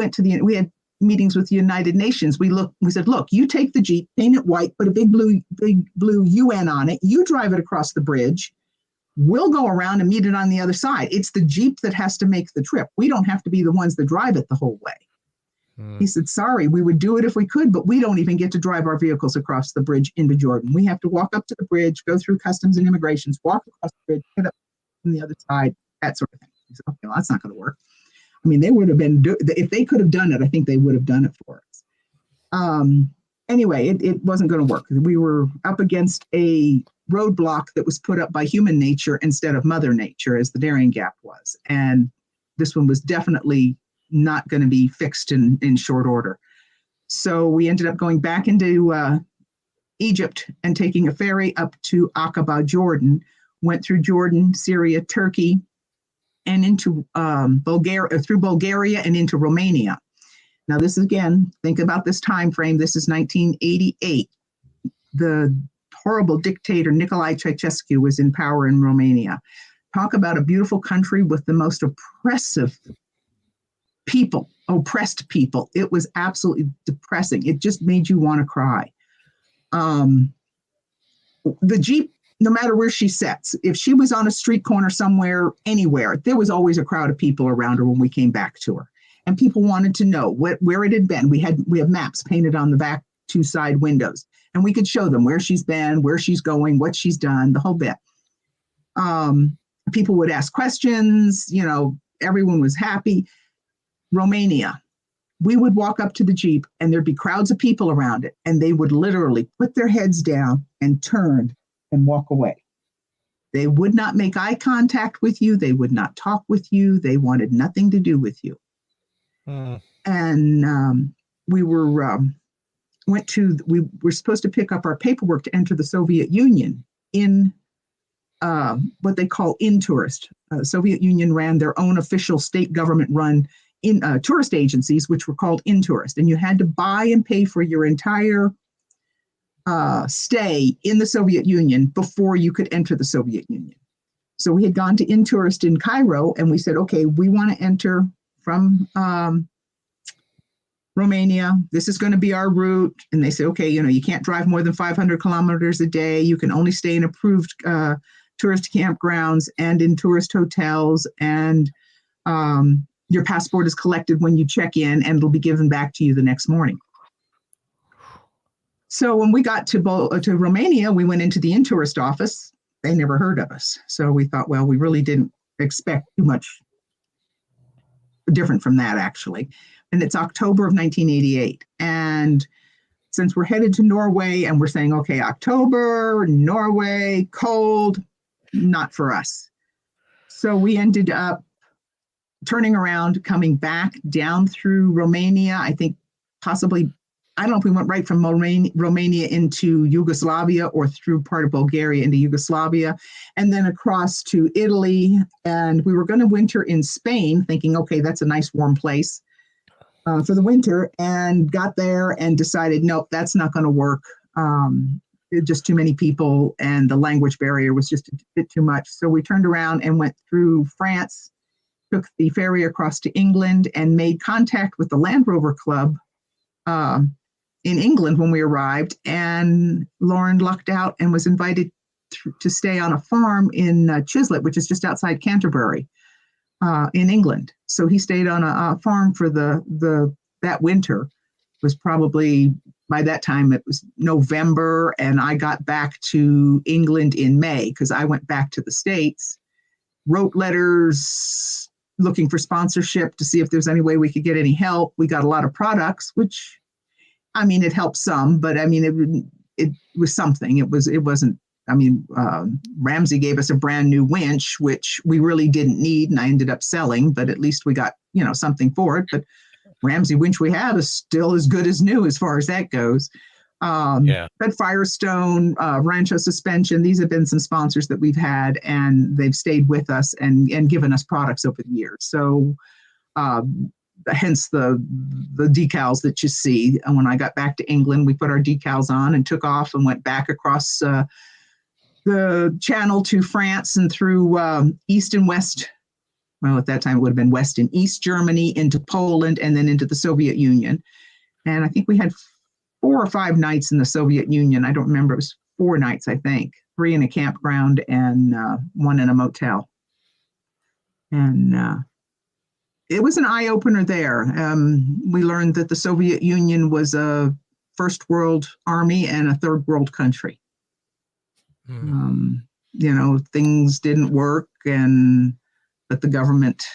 had meetings with the United Nations. We said, look, you take the Jeep, paint it white, put a big blue UN on it. You drive it across the bridge. We'll go around and meet it on the other side. It's the Jeep that has to make the trip. We don't have to be the ones that drive it the whole way. He said, sorry, we would do it if we could, but we don't even get to drive our vehicles across the bridge into Jordan. We have to walk up to the bridge, go through customs and immigrations, walk across the bridge, get up on the other side, that sort of thing. He said, okay, well, that's not going to work. I mean, they would have been, if they could have done it, I think they would have done it for us. Anyway, it wasn't going to work. We were up against a roadblock that was put up by human nature instead of Mother Nature, as the Darien Gap was. And this one was definitely not going to be fixed in short order. So we ended up going back into Egypt and taking a ferry up to Aqaba, Jordan, went through Jordan, Syria, Turkey, and into Bulgaria, through Bulgaria and into Romania. Now, this is, again, think about this time frame. This is 1988. The horrible dictator Nicolae Ceausescu was in power in Romania. Talk about a beautiful country with the most oppressed people. It was absolutely depressing. It just made you want to cry. The Jeep, no matter where she sits, if she was on a street corner somewhere, anywhere, there was always a crowd of people around her when we came back to her. And people wanted to know where it had been. We have maps painted on the back two side windows, and we could show them where she's been, where she's going, what she's done, the whole bit. People would ask questions, everyone was happy. Romania, we would walk up to the Jeep and there'd be crowds of people around it, and they would literally put their heads down and turn and walk away. They would not make eye contact with you. They would not talk with you. They wanted nothing to do with you. And we were supposed to pick up our paperwork to enter the Soviet Union in what they call in-tourist. Soviet Union ran their own official state government-run tourist agencies, which were called in-tourist. And you had to buy and pay for your entire stay in the Soviet Union before you could enter the Soviet Union. So we had gone to in-tourist in Cairo, and we said, okay, we want to enter from Romania. This is going to be our route. And they say, okay, you can't drive more than 500 kilometers a day. You can only stay in approved tourist campgrounds and in tourist hotels. And your passport is collected when you check in, and it'll be given back to you the next morning. So when we got to Romania, we went into the in-tourist office. They never heard of us. So we thought, well, we really didn't expect too much different from that, actually. And it's October of 1988. And since we're headed to Norway and we're saying, okay, October, Norway, cold, not for us. So we ended up turning around, coming back down through Romania. I think possibly, I don't know if we went right from Romania into Yugoslavia or through part of Bulgaria into Yugoslavia, and then across to Italy. And we were going to winter in Spain, thinking, okay, that's a nice warm place for the winter, and got there and decided, nope, that's not going to work. Just too many people, and the language barrier was just a bit too much. So we turned around and went through France, took the ferry across to England, and made contact with the Land Rover Club in England when we arrived. And Loren lucked out and was invited to stay on a farm in Chislett, which is just outside Canterbury, in England. So he stayed on a farm for that winter. It was probably, by that time, it was November, and I got back to England in May because I went back to the States, wrote letters looking for sponsorship to see if there's any way we could get any help. We got a lot of products, which, I mean, it helped some, but I mean, it was something. It wasn't, I mean, Ramsey gave us a brand new winch, which we really didn't need, and I ended up selling, but at least we got, something for it. But Ramsey winch we have is still as good as new as far as that goes. But Firestone, Rancho Suspension, these have been some sponsors that we've had, and they've stayed with us and given us products over the years. So hence the decals that you see. And when I got back to England, we put our decals on and took off and went back across the channel to France and through East and West. Well, at that time, it would have been West and East Germany, into Poland, and then into the Soviet Union. And I think we had 4 or 5 nights in the Soviet Union. I don't remember. It was 4 nights, I think. 3 in a campground and 1 in a motel. And it was an eye-opener there. We learned that the Soviet Union was a first world army and a third world country. Things didn't work, but the government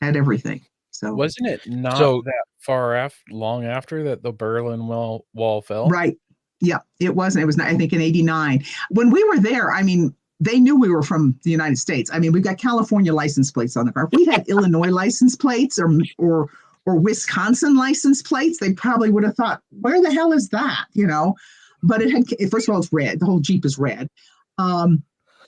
had everything. So wasn't it not that long after that the Berlin Wall fell? Right. Yeah, it wasn't. It was, I think, in 89. When we were there, I mean, they knew we were from the United States. I mean, we've got California license plates on the car. If we had Illinois license plates or Wisconsin license plates, they probably would have thought, where the hell is that? But it had, first of all, it's red. The whole Jeep is red.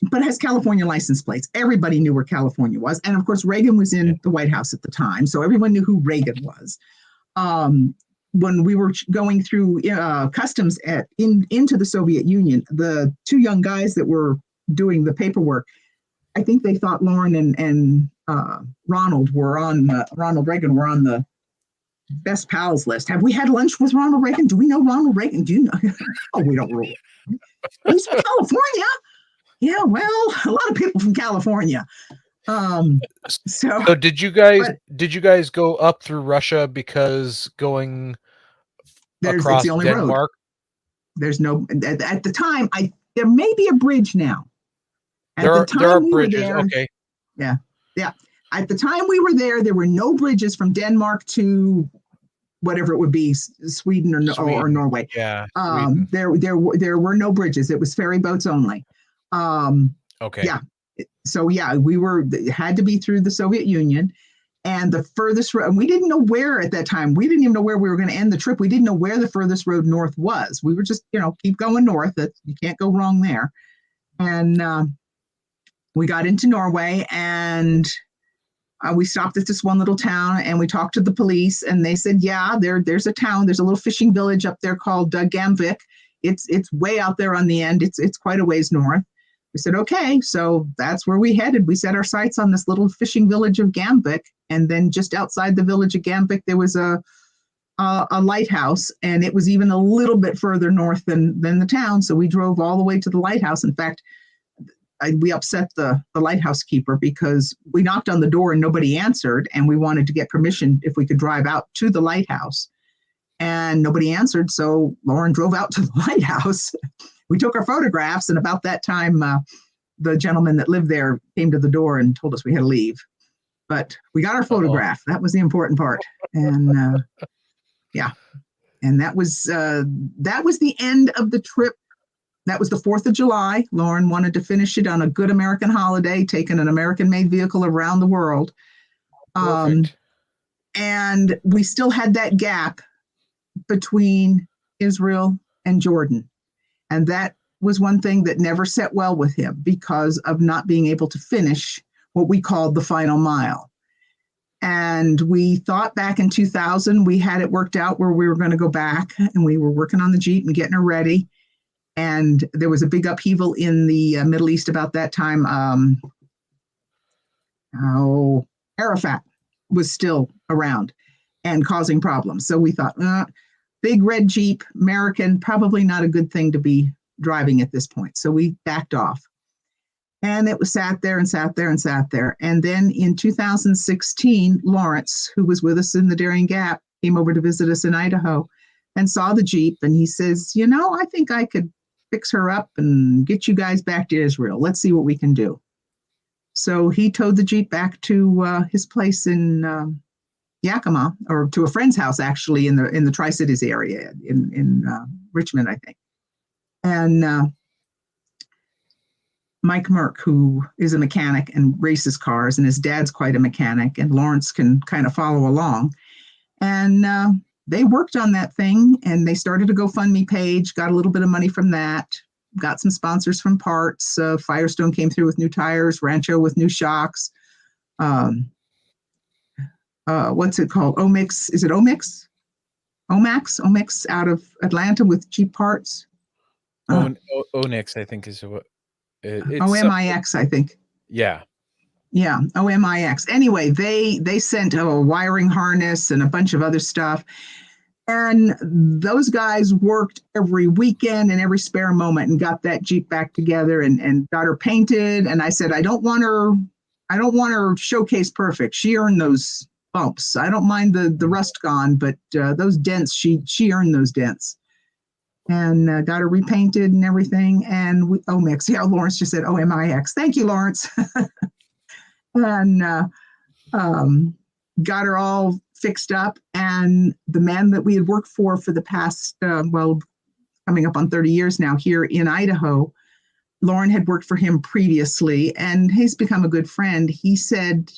but has California license plates. Everybody knew where California was. And of course, Reagan was in the White House at the time. So everyone knew who Reagan was. When we were going through customs into the Soviet Union, the two young guys that were doing the paperwork, I think they thought Loren and Ronald Reagan were on the best pals list. Have we had lunch with Ronald Reagan? Do we know Ronald Reagan? Do you know? Oh, we don't rule. He's from California. Yeah, well, a lot of people from California. So did you guys go up through Russia because going across it's the only Denmark? road. There's no at the time. There may be a bridge now. There are bridges. Okay. Yeah. At the time we were there were no bridges from Denmark to whatever it would be, Sweden or Norway. Yeah. There were no bridges. It was ferry boats only. Okay. Yeah. So we had to be through the Soviet Union, and the furthest road. And we didn't know where at that time. We didn't even know where we were going to end the trip. We didn't know where the furthest road north was. We were just keep going north. You can't go wrong there. And we got into Norway, and we stopped at this one little town, and we talked to the police, and they said, there's a town. There's a little fishing village up there called Gamvik. It's way out there on the end. It's quite a ways north. We said, okay, so that's where we headed. We set our sights on this little fishing village of Gamvik, and then just outside the village of Gamvik, there was a lighthouse, and it was even a little bit further north than the town. So we drove all the way to the lighthouse. In fact, we upset the lighthouse keeper because we knocked on the door and nobody answered, and we wanted to get permission if we could drive out to the lighthouse, and nobody answered. So Loren drove out to the lighthouse. We took our photographs, and about that time, the gentleman that lived there came to the door and told us we had to leave. But we got our photograph. That was the important part. And and that was the end of the trip. That was the 4th of July. Loren wanted to finish it on a good American holiday, taking an American-made vehicle around the world. And we still had that gap between Israel and Jordan. And that was one thing that never set well with him because of not being able to finish what we called the final mile. And we thought back in 2000, we had it worked out where we were going to go back, and we were working on the Jeep and getting her ready. And there was a big upheaval in the Middle East about that time. Arafat was still around and causing problems. So we thought, big red Jeep, American, probably not a good thing to be driving at this point. So we backed off. And it was sat there. And then in 2016, Lawrence, who was with us in the Darien Gap, came over to visit us in Idaho and saw the Jeep. And he says, I think I could fix her up and get you guys back to Israel. Let's see what we can do. So he towed the Jeep back to his place in Yakima, or to a friend's house, actually, in the Tri-Cities area in Richmond, I think. And Mike Merck, who is a mechanic and races cars, and his dad's quite a mechanic, and Lawrence can kind of follow along. And they worked on that thing, and they started a GoFundMe page, got a little bit of money from that, got some sponsors from parts. Firestone came through with new tires, Rancho with new shocks. What's it called? Omix. Is it Omix? Omax out of Atlanta with cheap parts. Onyx, I think, is what. OMIX, I think. Yeah. Yeah, OMIX. Anyway, they sent a wiring harness and a bunch of other stuff. And those guys worked every weekend and every spare moment and got that Jeep back together and got her painted. And I said, I don't want her showcase perfect. She earned those bumps. I don't mind the rust gone, but those dents, she earned those dents. And got her repainted and everything. And Omix. Yeah, Lawrence just said OMIX. Thank you, Lawrence. And got her all fixed up. And the man that we had worked for the past, coming up on 30 years now here in Idaho, Loren had worked for him previously, and he's become a good friend. He said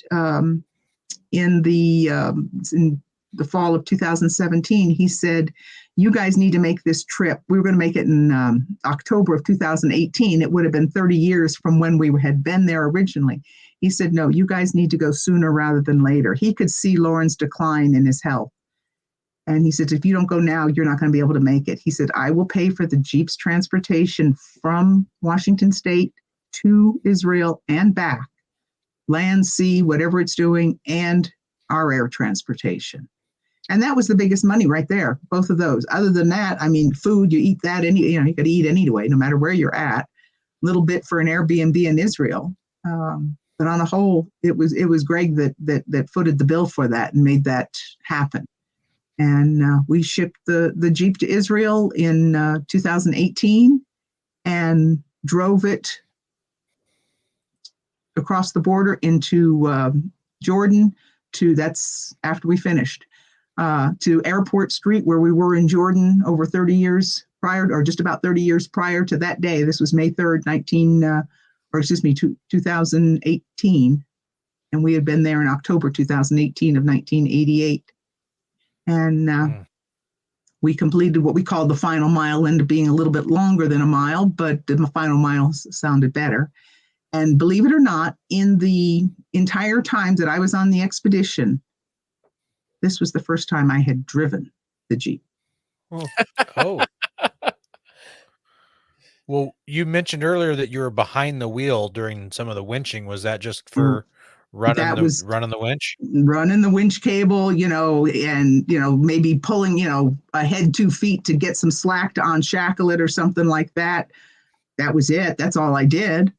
in the fall of 2017, he said, you guys need to make this trip. We were going to make it in October of 2018. It would have been 30 years from when we had been there originally. He said, no, you guys need to go sooner rather than later. He could see Loren's decline in his health. And he said, if you don't go now, you're not going to be able to make it. He said, I will pay for the Jeep's transportation from Washington State to Israel and back, land, sea, whatever it's doing, and our air transportation. And that was the biggest money right there, both of those. Other than that, I mean, food, you eat that, you could eat anyway, no matter where you're at. A little bit for an Airbnb in Israel. But on the whole, it was Greg that footed the bill for that and made that happen. And we shipped the Jeep to Israel in 2018 and drove it across the border into Jordan that's after we finished, to Airport Street, where we were in Jordan over 30 years prior, or just about 30 years prior to that day. This was May 3rd, 2018. And we had been there in October 2018 of 1988. And we completed what we called the final mile, ended up being a little bit longer than a mile, but the final mile sounded better. And believe it or not, in the entire time that I was on the expedition, this was the first time I had driven the Jeep. Oh. Well, you mentioned earlier that you were behind the wheel during some of the winching. Was that just for running the winch? Running the winch cable, and, maybe pulling, ahead 2 feet to get some slack to unshackle it or something like that. That was it. That's all I did.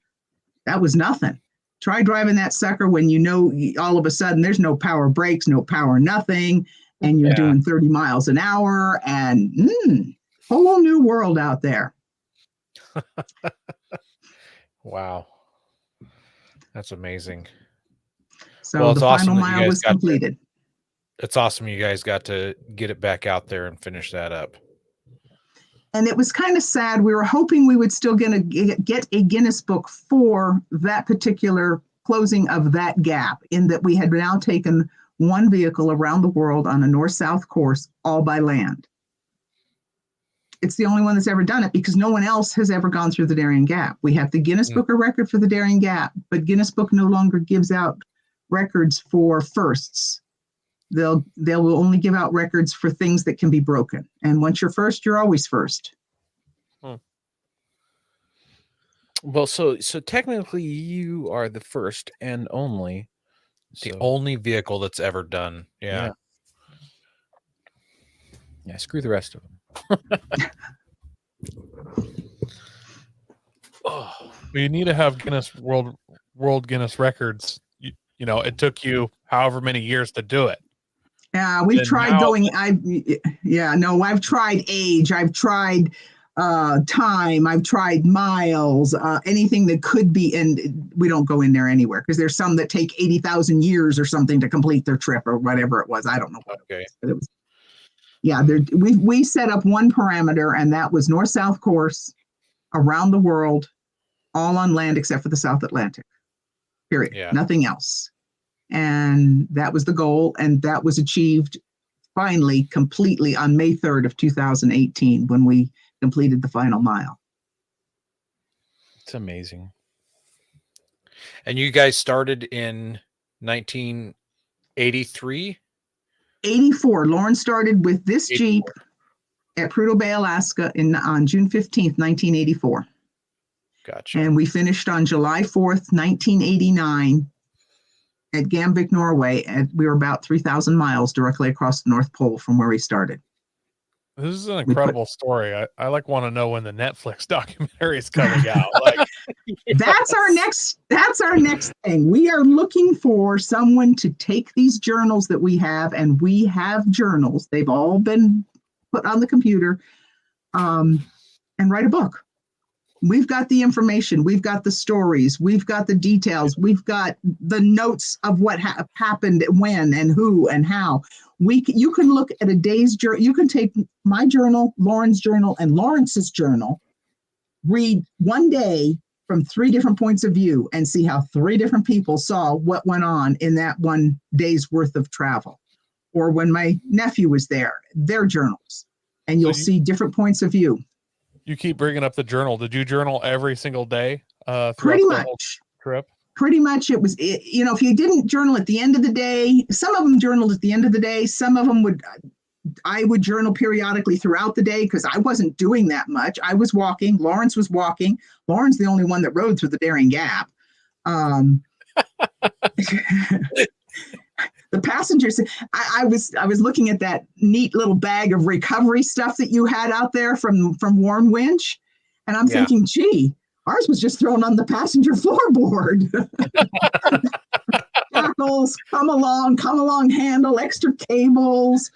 That was nothing. Try driving that sucker when all of a sudden there's no power brakes, no power nothing, and you're doing 30 miles an hour, and whole new world out there. Wow. That's amazing. So the final mile was completed. It's awesome you guys got to get it back out there and finish that up. And it was kind of sad. We were hoping we would still get a Guinness book for that particular closing of that gap, in that we had now taken one vehicle around the world on a north-south course, all by land. It's the only one that's ever done it, because no one else has ever gone through the Darien Gap. We have the Guinness Book of Record for the Darien Gap, but Guinness Book no longer gives out records for firsts. They will only give out records for things that can be broken. And once you're first, you're always first. Well, so technically you are the first and only. The only vehicle that's ever done. Yeah. Screw the rest of them. You need to have Guinness World Guinness records. It took you however many years to do it. Yeah, we've tried I've tried age, I've tried time, I've tried miles, anything that could be, and we don't go in there anywhere, because there's some that take 80,000 years or something to complete their trip, or whatever it was. I don't know what it was, but it was. Yeah, we set up one parameter, and that was north-south course around the world, all on land except for the South Atlantic. Period. Yeah. Nothing else. And that was the goal, and that was achieved finally completely on May 3rd of 2018 when we completed the final mile. It's amazing. And you guys started in 1983? 84. Loren started with this 84. Jeep at Prudhoe Bay, Alaska on June 15th, 1984. Gotcha. And we finished on July 4th, 1989 at Gamvik, Norway. And we were about 3,000 miles directly across the North Pole from where we started. This is an incredible story. I want to know when the Netflix documentary is coming out. That's our next thing. We are looking for someone to take these journals that we have, and we have journals. They've all been put on the computer, and write a book. We've got the information. We've got the stories. We've got the details. We've got the notes of what happened, when, and who, and how. You can look at a day's journal. You can take my journal, Loren's journal, and Lawrence's journal, read one day from 3 different points of view, and see how 3 different people saw what went on in that one day's worth of travel. or when my nephew was there, their journals, and So you'll see different points of view. You keep bringing up the journal. Did you journal every single day throughout Pretty the whole much. trip? Pretty much it was, if you didn't journal at the end of the day, some of them journaled at the end of the day. Some of them I would journal periodically throughout the day because I wasn't doing that much. I was walking. Lawrence was walking. Lauren's the only one that rode through the Darien Gap. The passengers, I was looking at that neat little bag of recovery stuff that you had out there from Warm Winch, and I'm thinking, gee, ours was just thrown on the passenger floorboard. Tackles, come along handle, extra cables,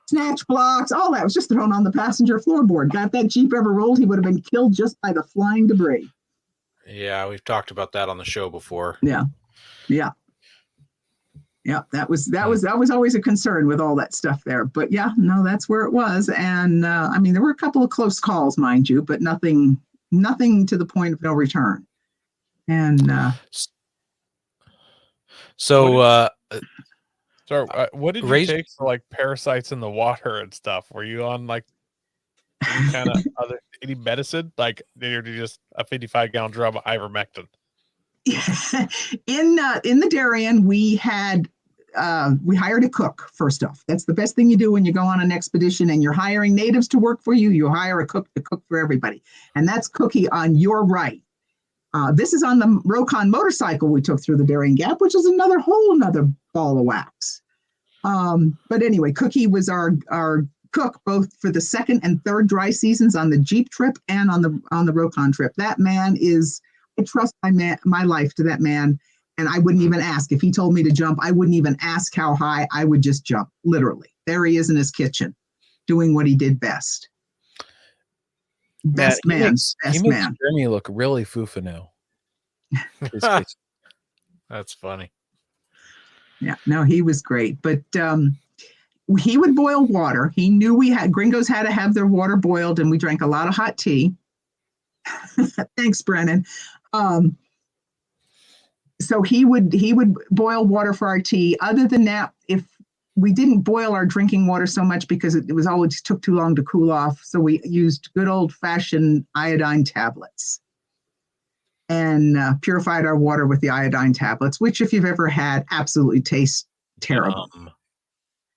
snatch blocks, all that was just thrown on the passenger floorboard. Got that Jeep ever rolled, he would have been killed just by the flying debris. Yeah, we've talked about that on the show before. Yeah. That was always a concern with all that stuff there. But yeah, no, that's where it was. And there were a couple of close calls, mind you, but nothing to the point of no return. And what did you take for like parasites in the water and stuff? Were you on like any kind of any medicine? Like, did you just a 55-gallon drum of ivermectin? In the Darien, we hired a cook. First off, that's the best thing you do when you go on an expedition and you're hiring natives to work for you. You hire a cook to cook for everybody, and that's Cookie on your right. This is on the Rokon motorcycle we took through the Darien Gap, which is another ball of wax. But anyway, Cookie was our cook both for the second and third dry seasons on the Jeep trip and on the Rokon trip. That man is. I trust my life to that man, and I wouldn't even ask. If he told me to jump, I wouldn't even ask how high. I would just jump, literally. There he is in his kitchen, doing what he did best. Best man. He makes Jeremy look really foofano. That's funny. Yeah, no, he was great. But he would boil water. He knew gringos had to have their water boiled, and we drank a lot of hot tea. Thanks, Brennan. So he would boil water for our tea. Other than that, if we didn't boil our drinking water so much because it was always took too long to cool off, so we used good old-fashioned iodine tablets and purified our water with the iodine tablets, which, if you've ever had, absolutely tastes terrible.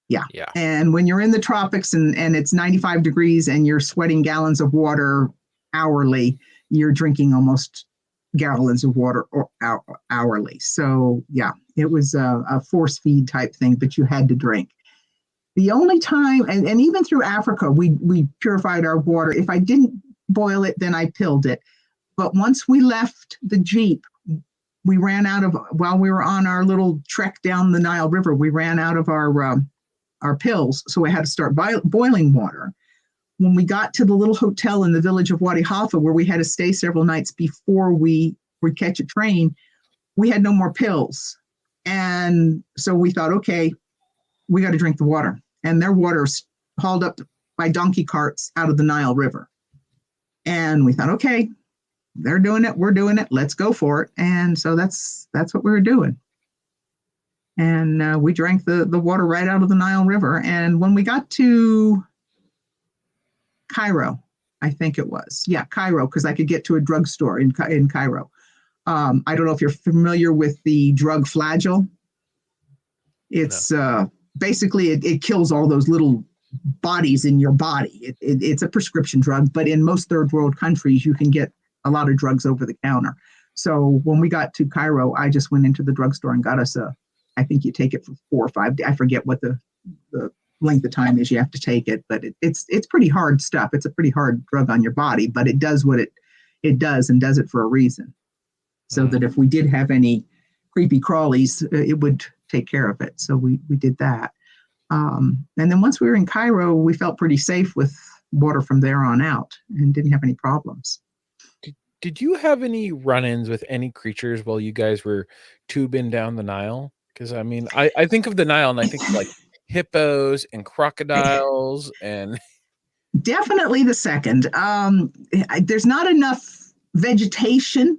Yeah. And when you're in the tropics and it's 95 degrees and you're sweating gallons of water hourly, you're drinking almost gallons of water hourly. So yeah, it was a force feed type thing, but you had to drink. The only time, and even through Africa, we purified our water. If I didn't boil it, then I pilled it. But once we left the Jeep, while we were on our little trek down the Nile River, we ran out of our pills. So we had to start boiling water. When we got to the little hotel in the village of Wadi Halfa, where we had to stay several nights before we would catch a train, we had no more pills. And so we thought, okay, we got to drink the water. And their water's hauled up by donkey carts out of the Nile River. And we thought, okay, they're doing it, we're doing it, let's go for it. And so that's what we were doing. And we drank the water right out of the Nile River. And when we got to Cairo, I think it was. Yeah, Cairo, because I could get to a drugstore in Cairo. I don't know if you're familiar with the drug Flagyl. It's basically it kills all those little bodies in your body. It's a prescription drug, but in most third world countries, you can get a lot of drugs over the counter. So when we got to Cairo, I just went into the drugstore and got us I think you take it for 4 or 5 days. I forget what the length of time is you have to take it, but it's pretty hard stuff. It's a pretty hard drug on your body, but it does what it does and does it for a reason. So that if we did have any creepy crawlies, it would take care of it. So we did that. And then once we were in Cairo, we felt pretty safe with water from there on out and didn't have any problems. Did you have any run-ins with any creatures while you guys were tubing down the Nile? Because I mean, I think of the Nile and I think of like hippos and crocodiles and definitely the second. There's not enough vegetation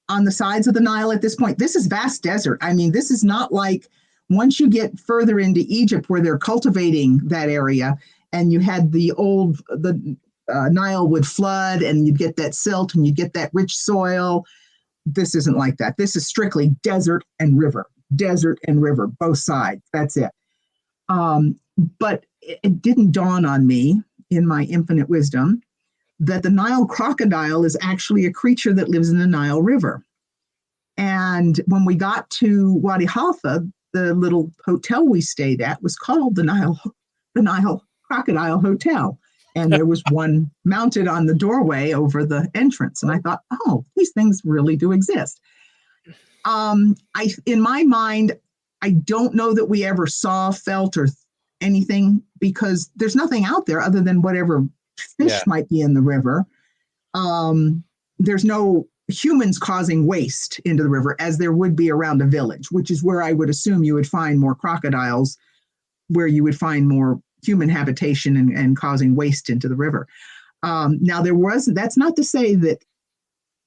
on the sides of the Nile at this point. This is vast desert. I mean, this is not like once you get further into Egypt where they're cultivating that area, and you had the Nile would flood and you'd get that silt and you'd get that rich soil. This isn't like that. This is strictly desert and river, both sides. That's it. But it didn't dawn on me in my infinite wisdom that the Nile crocodile is actually a creature that lives in the Nile River. And when we got to Wadi Halfa, the little hotel we stayed at was called the Nile Crocodile Hotel. And there was one mounted on the doorway over the entrance. And I thought, oh, these things really do exist. In my mind, I don't know that we ever saw, felt, or anything, because there's nothing out there other than whatever fish might be in the river. There's no humans causing waste into the river as there would be around a village, which is where I would assume you would find more crocodiles, where you would find more human habitation and causing waste into the river. Now that's not to say that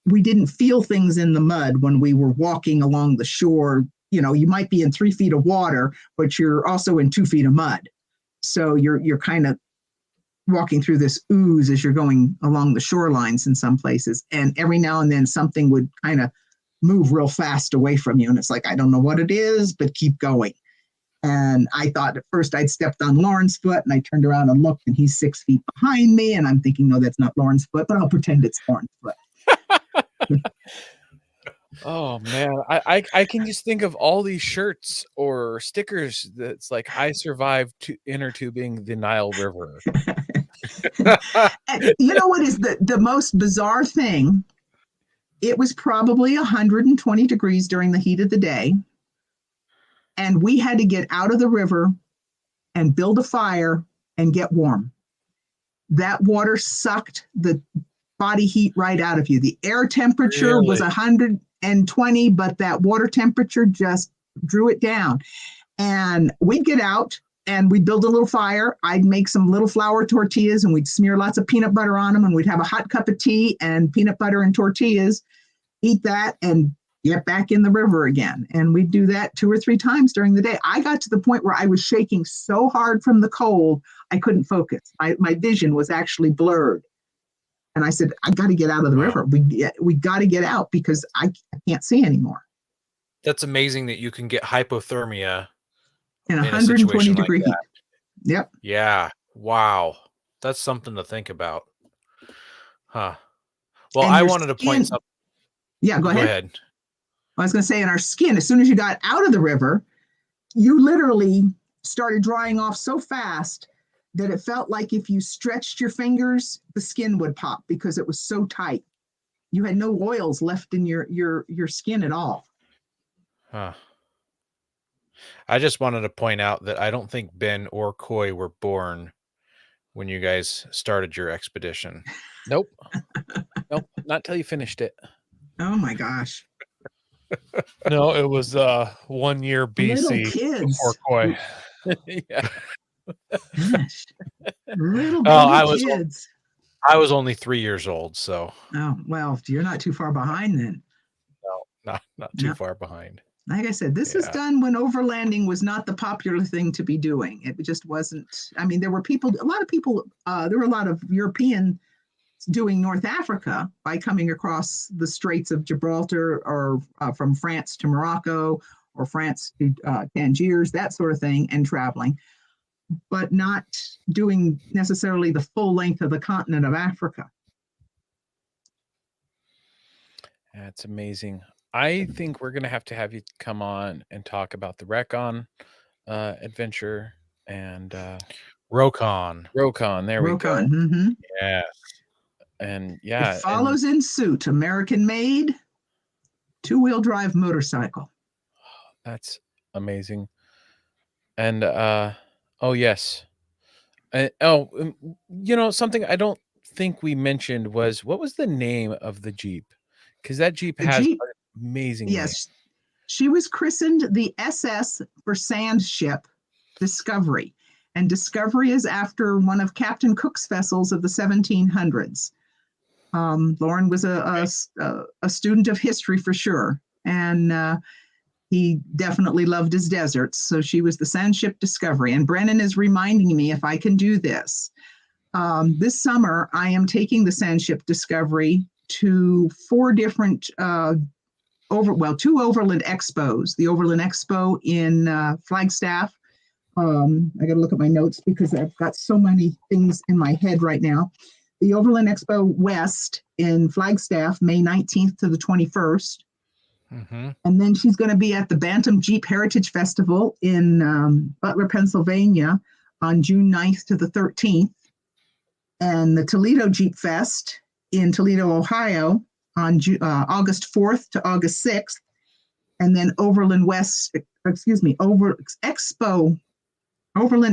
we didn't feel things in the mud when we were walking along the shore. You know, you might be in 3 feet of water, but you're also in 2 feet of mud. So you're kind of walking through this ooze as you're going along the shorelines in some places. And every now and then something would kind of move real fast away from you. And it's like, I don't know what it is, but keep going. And I thought at first I'd stepped on Loren's foot, and I turned around and looked, and he's 6 feet behind me. And I'm thinking, no, that's not Loren's foot, but I'll pretend it's Loren's foot. Oh man, I can just think of all these shirts or stickers that's like, I survived inner tubing the Nile River. You know what is the most bizarre thing? It was probably 120 degrees during the heat of the day. And we had to get out of the river and build a fire and get warm. That water sucked the body heat right out of you. The air temperature was 120, but that water temperature just drew it down. And we'd get out and we'd build a little fire. I'd make some little flour tortillas, and we'd smear lots of peanut butter on them, and we'd have a hot cup of tea and peanut butter and tortillas, eat that, and get back in the river again. And we'd do that 2 or 3 times during the day. I got to the point where I was shaking so hard from the cold, I couldn't focus. My vision was actually blurred. And I said, I got to get out of the river. We got to get out because I can't see anymore. That's amazing that you can get hypothermia in 120 degree heat. Yep. Yeah. Wow. That's something to think about. Huh. Well, And I your wanted to skin- point something. Yeah, go Go ahead. ahead. I was going to say, in our skin, as soon as you got out of the river, you literally started drying off so fast that it felt like if you stretched your fingers, the skin would pop because it was so tight. You had no oils left in your skin at all. Huh. I just wanted to point out that I don't think Ben or Coy were born when you guys started your expedition. Nope. Nope. Not till you finished it. Oh my gosh. No, it was 1 year Little BC kids. before Koi. Yeah. Gosh. Little Oh, baby kids. I was only 3 years old, so Oh, well, you're not too far behind then. no, not too No. far behind. Like I said, this was Yeah. done when overlanding was not the popular thing to be doing. It just wasn't. I mean, there were a lot of Europeans doing North Africa by coming across the Straits of Gibraltar, or from France to Morocco, or France to Tangiers, that sort of thing, and traveling, but not doing necessarily the full length of the continent of Africa. That's amazing. I think we're going to have you come on and talk about the Recon adventure and Rokon. Rokon. There we go. Rokon, mhm. Yeah. And yeah, It follows in suit, American-made 2-wheel drive motorcycle. that's amazing. And oh yes, something I don't think we mentioned was, what was the name of the Jeep? Because that Jeep The has Jeep- an amazing name. Yes, she was christened the SS for Sand Ship Discovery. And Discovery is after one of Captain Cook's vessels of the 1700s. Loren was a student of history for sure. And He definitely loved his deserts. So she was the Sandship Discovery. And Brennan is reminding me if I can do this. This summer, I am taking the Sandship Discovery to 4 different, two Overland Expos. The Overland Expo in Flagstaff. I got to look at my notes because I've got so many things in my head right now. The Overland Expo West in Flagstaff, May 19th to the 21st. Mm-hmm. And then she's going to be at the Bantam Jeep Heritage Festival in Butler, Pennsylvania on June 9th to the 13th. And the Toledo Jeep Fest in Toledo, Ohio on August 4th to August 6th. And then Overland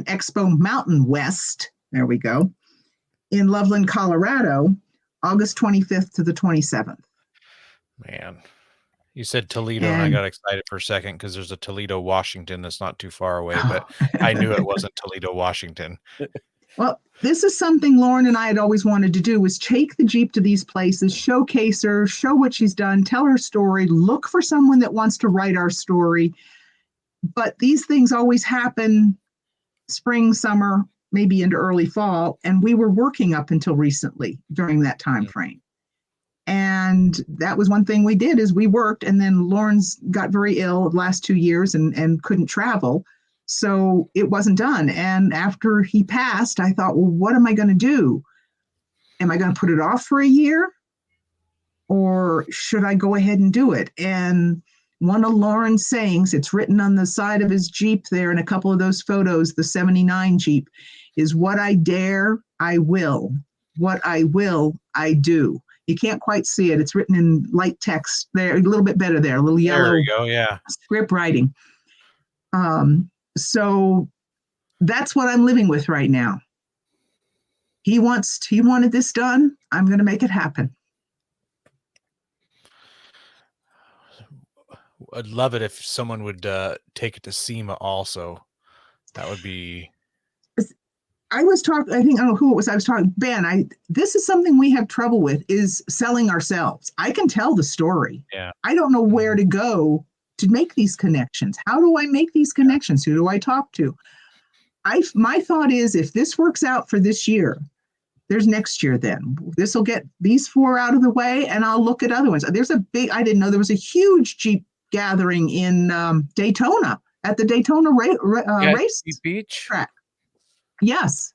Expo Mountain West, there we go, in Loveland, Colorado, August 25th to the 27th. Man. You said Toledo, and I got excited for a second because there's a Toledo, Washington that's not too far away, but I knew it wasn't Toledo, Washington. Well, this is something Loren and I had always wanted to do, was take the Jeep to these places, showcase her, show what she's done, tell her story, look for someone that wants to write our story. But these things always happen spring, summer, maybe into early fall, and we were working up until recently during that time frame. And that was one thing we did, is we worked, and then Loren's got very ill the last 2 years and couldn't travel. So it wasn't done. And after he passed, I thought, well, what am I going to do? Am I going to put it off for a year? Or should I go ahead and do it? And one of Loren's sayings, it's written on the side of his Jeep there in a couple of those photos, the 79 Jeep, is what I dare, I will. What I will, I do. You can't quite see it. It's written in light text there, a little bit better there, a little yellow. There we go, yeah. Script writing. So that's what I'm living with right now. He wanted this done. I'm going to make it happen. I'd love it if someone would take it to SEMA also. That would be... I was talking, I don't know who it was. I was talking, Ben, this is something we have trouble with, is selling ourselves. I can tell the story. Yeah. I don't know where to go to make these connections. How do I make these connections? Who do I talk to? My thought is, if this works out for this year, there's next year then. This will get these 4 out of the way, and I'll look at other ones. I didn't know there was a huge Jeep gathering in Daytona, at the Daytona race beach track. Yes.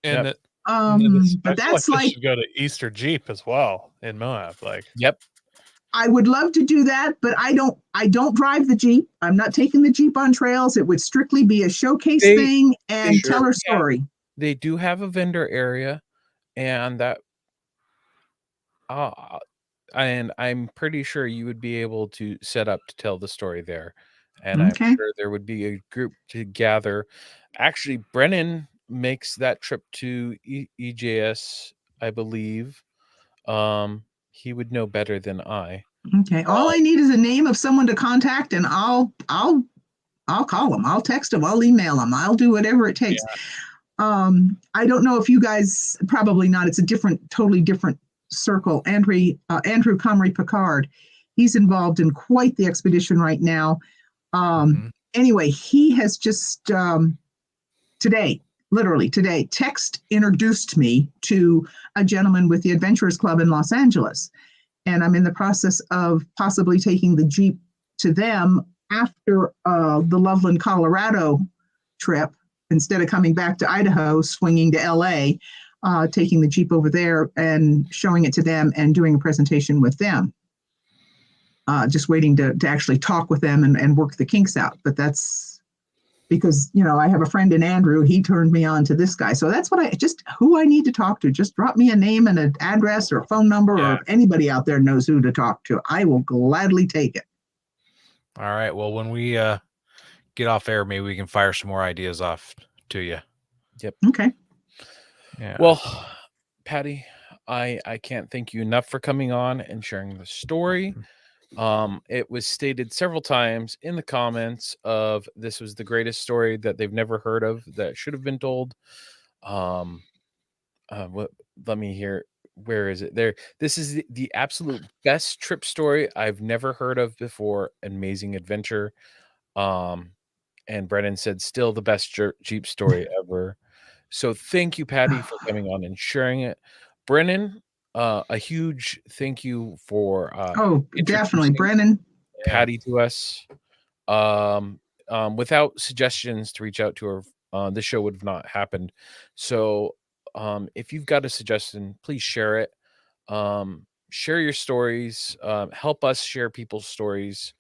And Yep. But that's like go to Easter Jeep as well in Moab. Yep. I would love to do that, but I don't drive the Jeep. I'm not taking the Jeep on trails. It would strictly be a showcase thing and tell her story. They do have a vendor area, and that and I'm pretty sure you would be able to set up to tell the story there. And I'm sure there would be a group to gather. Actually, Brennan makes that trip to EJS, I believe. He would know better than I. Okay. All I need is a name of someone to contact, and I'll call them. I'll text them. I'll email them. I'll do whatever it takes. Yeah. I don't know if you guys, probably not. It's a totally different circle. Andrew Comrie Picard, he's involved in quite the expedition right now. Anyway, he has just literally today, text introduced me to a gentleman with the Adventurers Club in Los Angeles. And I'm in the process of possibly taking the Jeep to them after the Loveland, Colorado trip, instead of coming back to Idaho, swinging to LA, taking the Jeep over there and showing it to them and doing a presentation with them. Just waiting to actually talk with them and work the kinks out. But that's because, I have a friend in Andrew. He turned me on to this guy. So that's who I need to talk to. Just drop me a name and an address or a phone number, or if anybody out there knows who to talk to, I will gladly take it. All right. Well, when we get off air, maybe we can fire some more ideas off to you. Yep. Okay. Yeah. Well, Patty, I can't thank you enough for coming on and sharing the story. It was stated several times in the comments of this was the greatest story that they've never heard of that should have been told. Let me hear. where is it? There. This is the absolute best trip story I've never heard of before. Amazing adventure. And Brennan said, still the best Jeep story ever. So thank you, Patty, for coming on and sharing it. Brennan, a huge thank you for definitely, introducing Brennan. Patty to us. Without suggestions to reach out to her, this show would have not happened. So if you've got a suggestion, please share it. Share your stories. Help us share people's stories.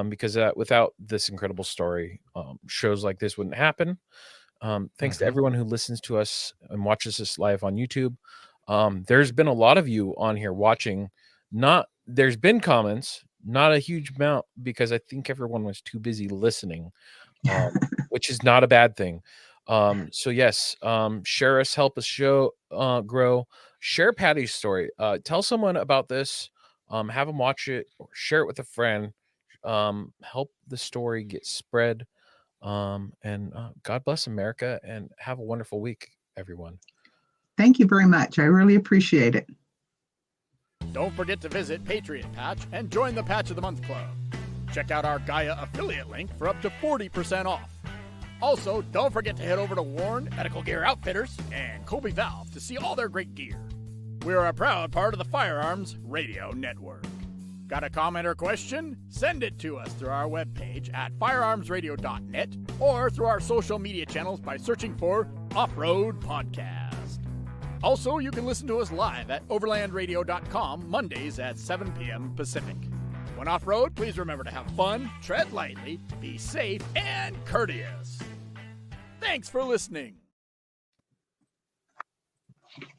Because without this incredible story, shows like this wouldn't happen. Thanks to everyone who listens to us and watches us live on YouTube. There's been a lot of you on here watching. There's been comments, not a huge amount, because I think everyone was too busy listening, which is not a bad thing. So yes, share us, help us show grow. Share Patty's story. Tell someone about this. Have them watch it or share it with a friend. Help the story get spread. And God bless America, and have a wonderful week, everyone. Thank you very much. I really appreciate it. Don't forget to visit Patriot Patch and join the Patch of the Month Club. Check out our Gaia affiliate link for up to 40% off. Also, don't forget to head over to Loren Medical Gear Outfitters and Colby Valve to see all their great gear. We're a proud part of the Firearms Radio Network. Got a comment or question? Send it to us through our webpage at firearmsradio.net or through our social media channels by searching for Off-Road Podcast. Also, you can listen to us live at overlandradio.com Mondays at 7 p.m. Pacific. When off-road, please remember to have fun, tread lightly, be safe, and courteous. Thanks for listening.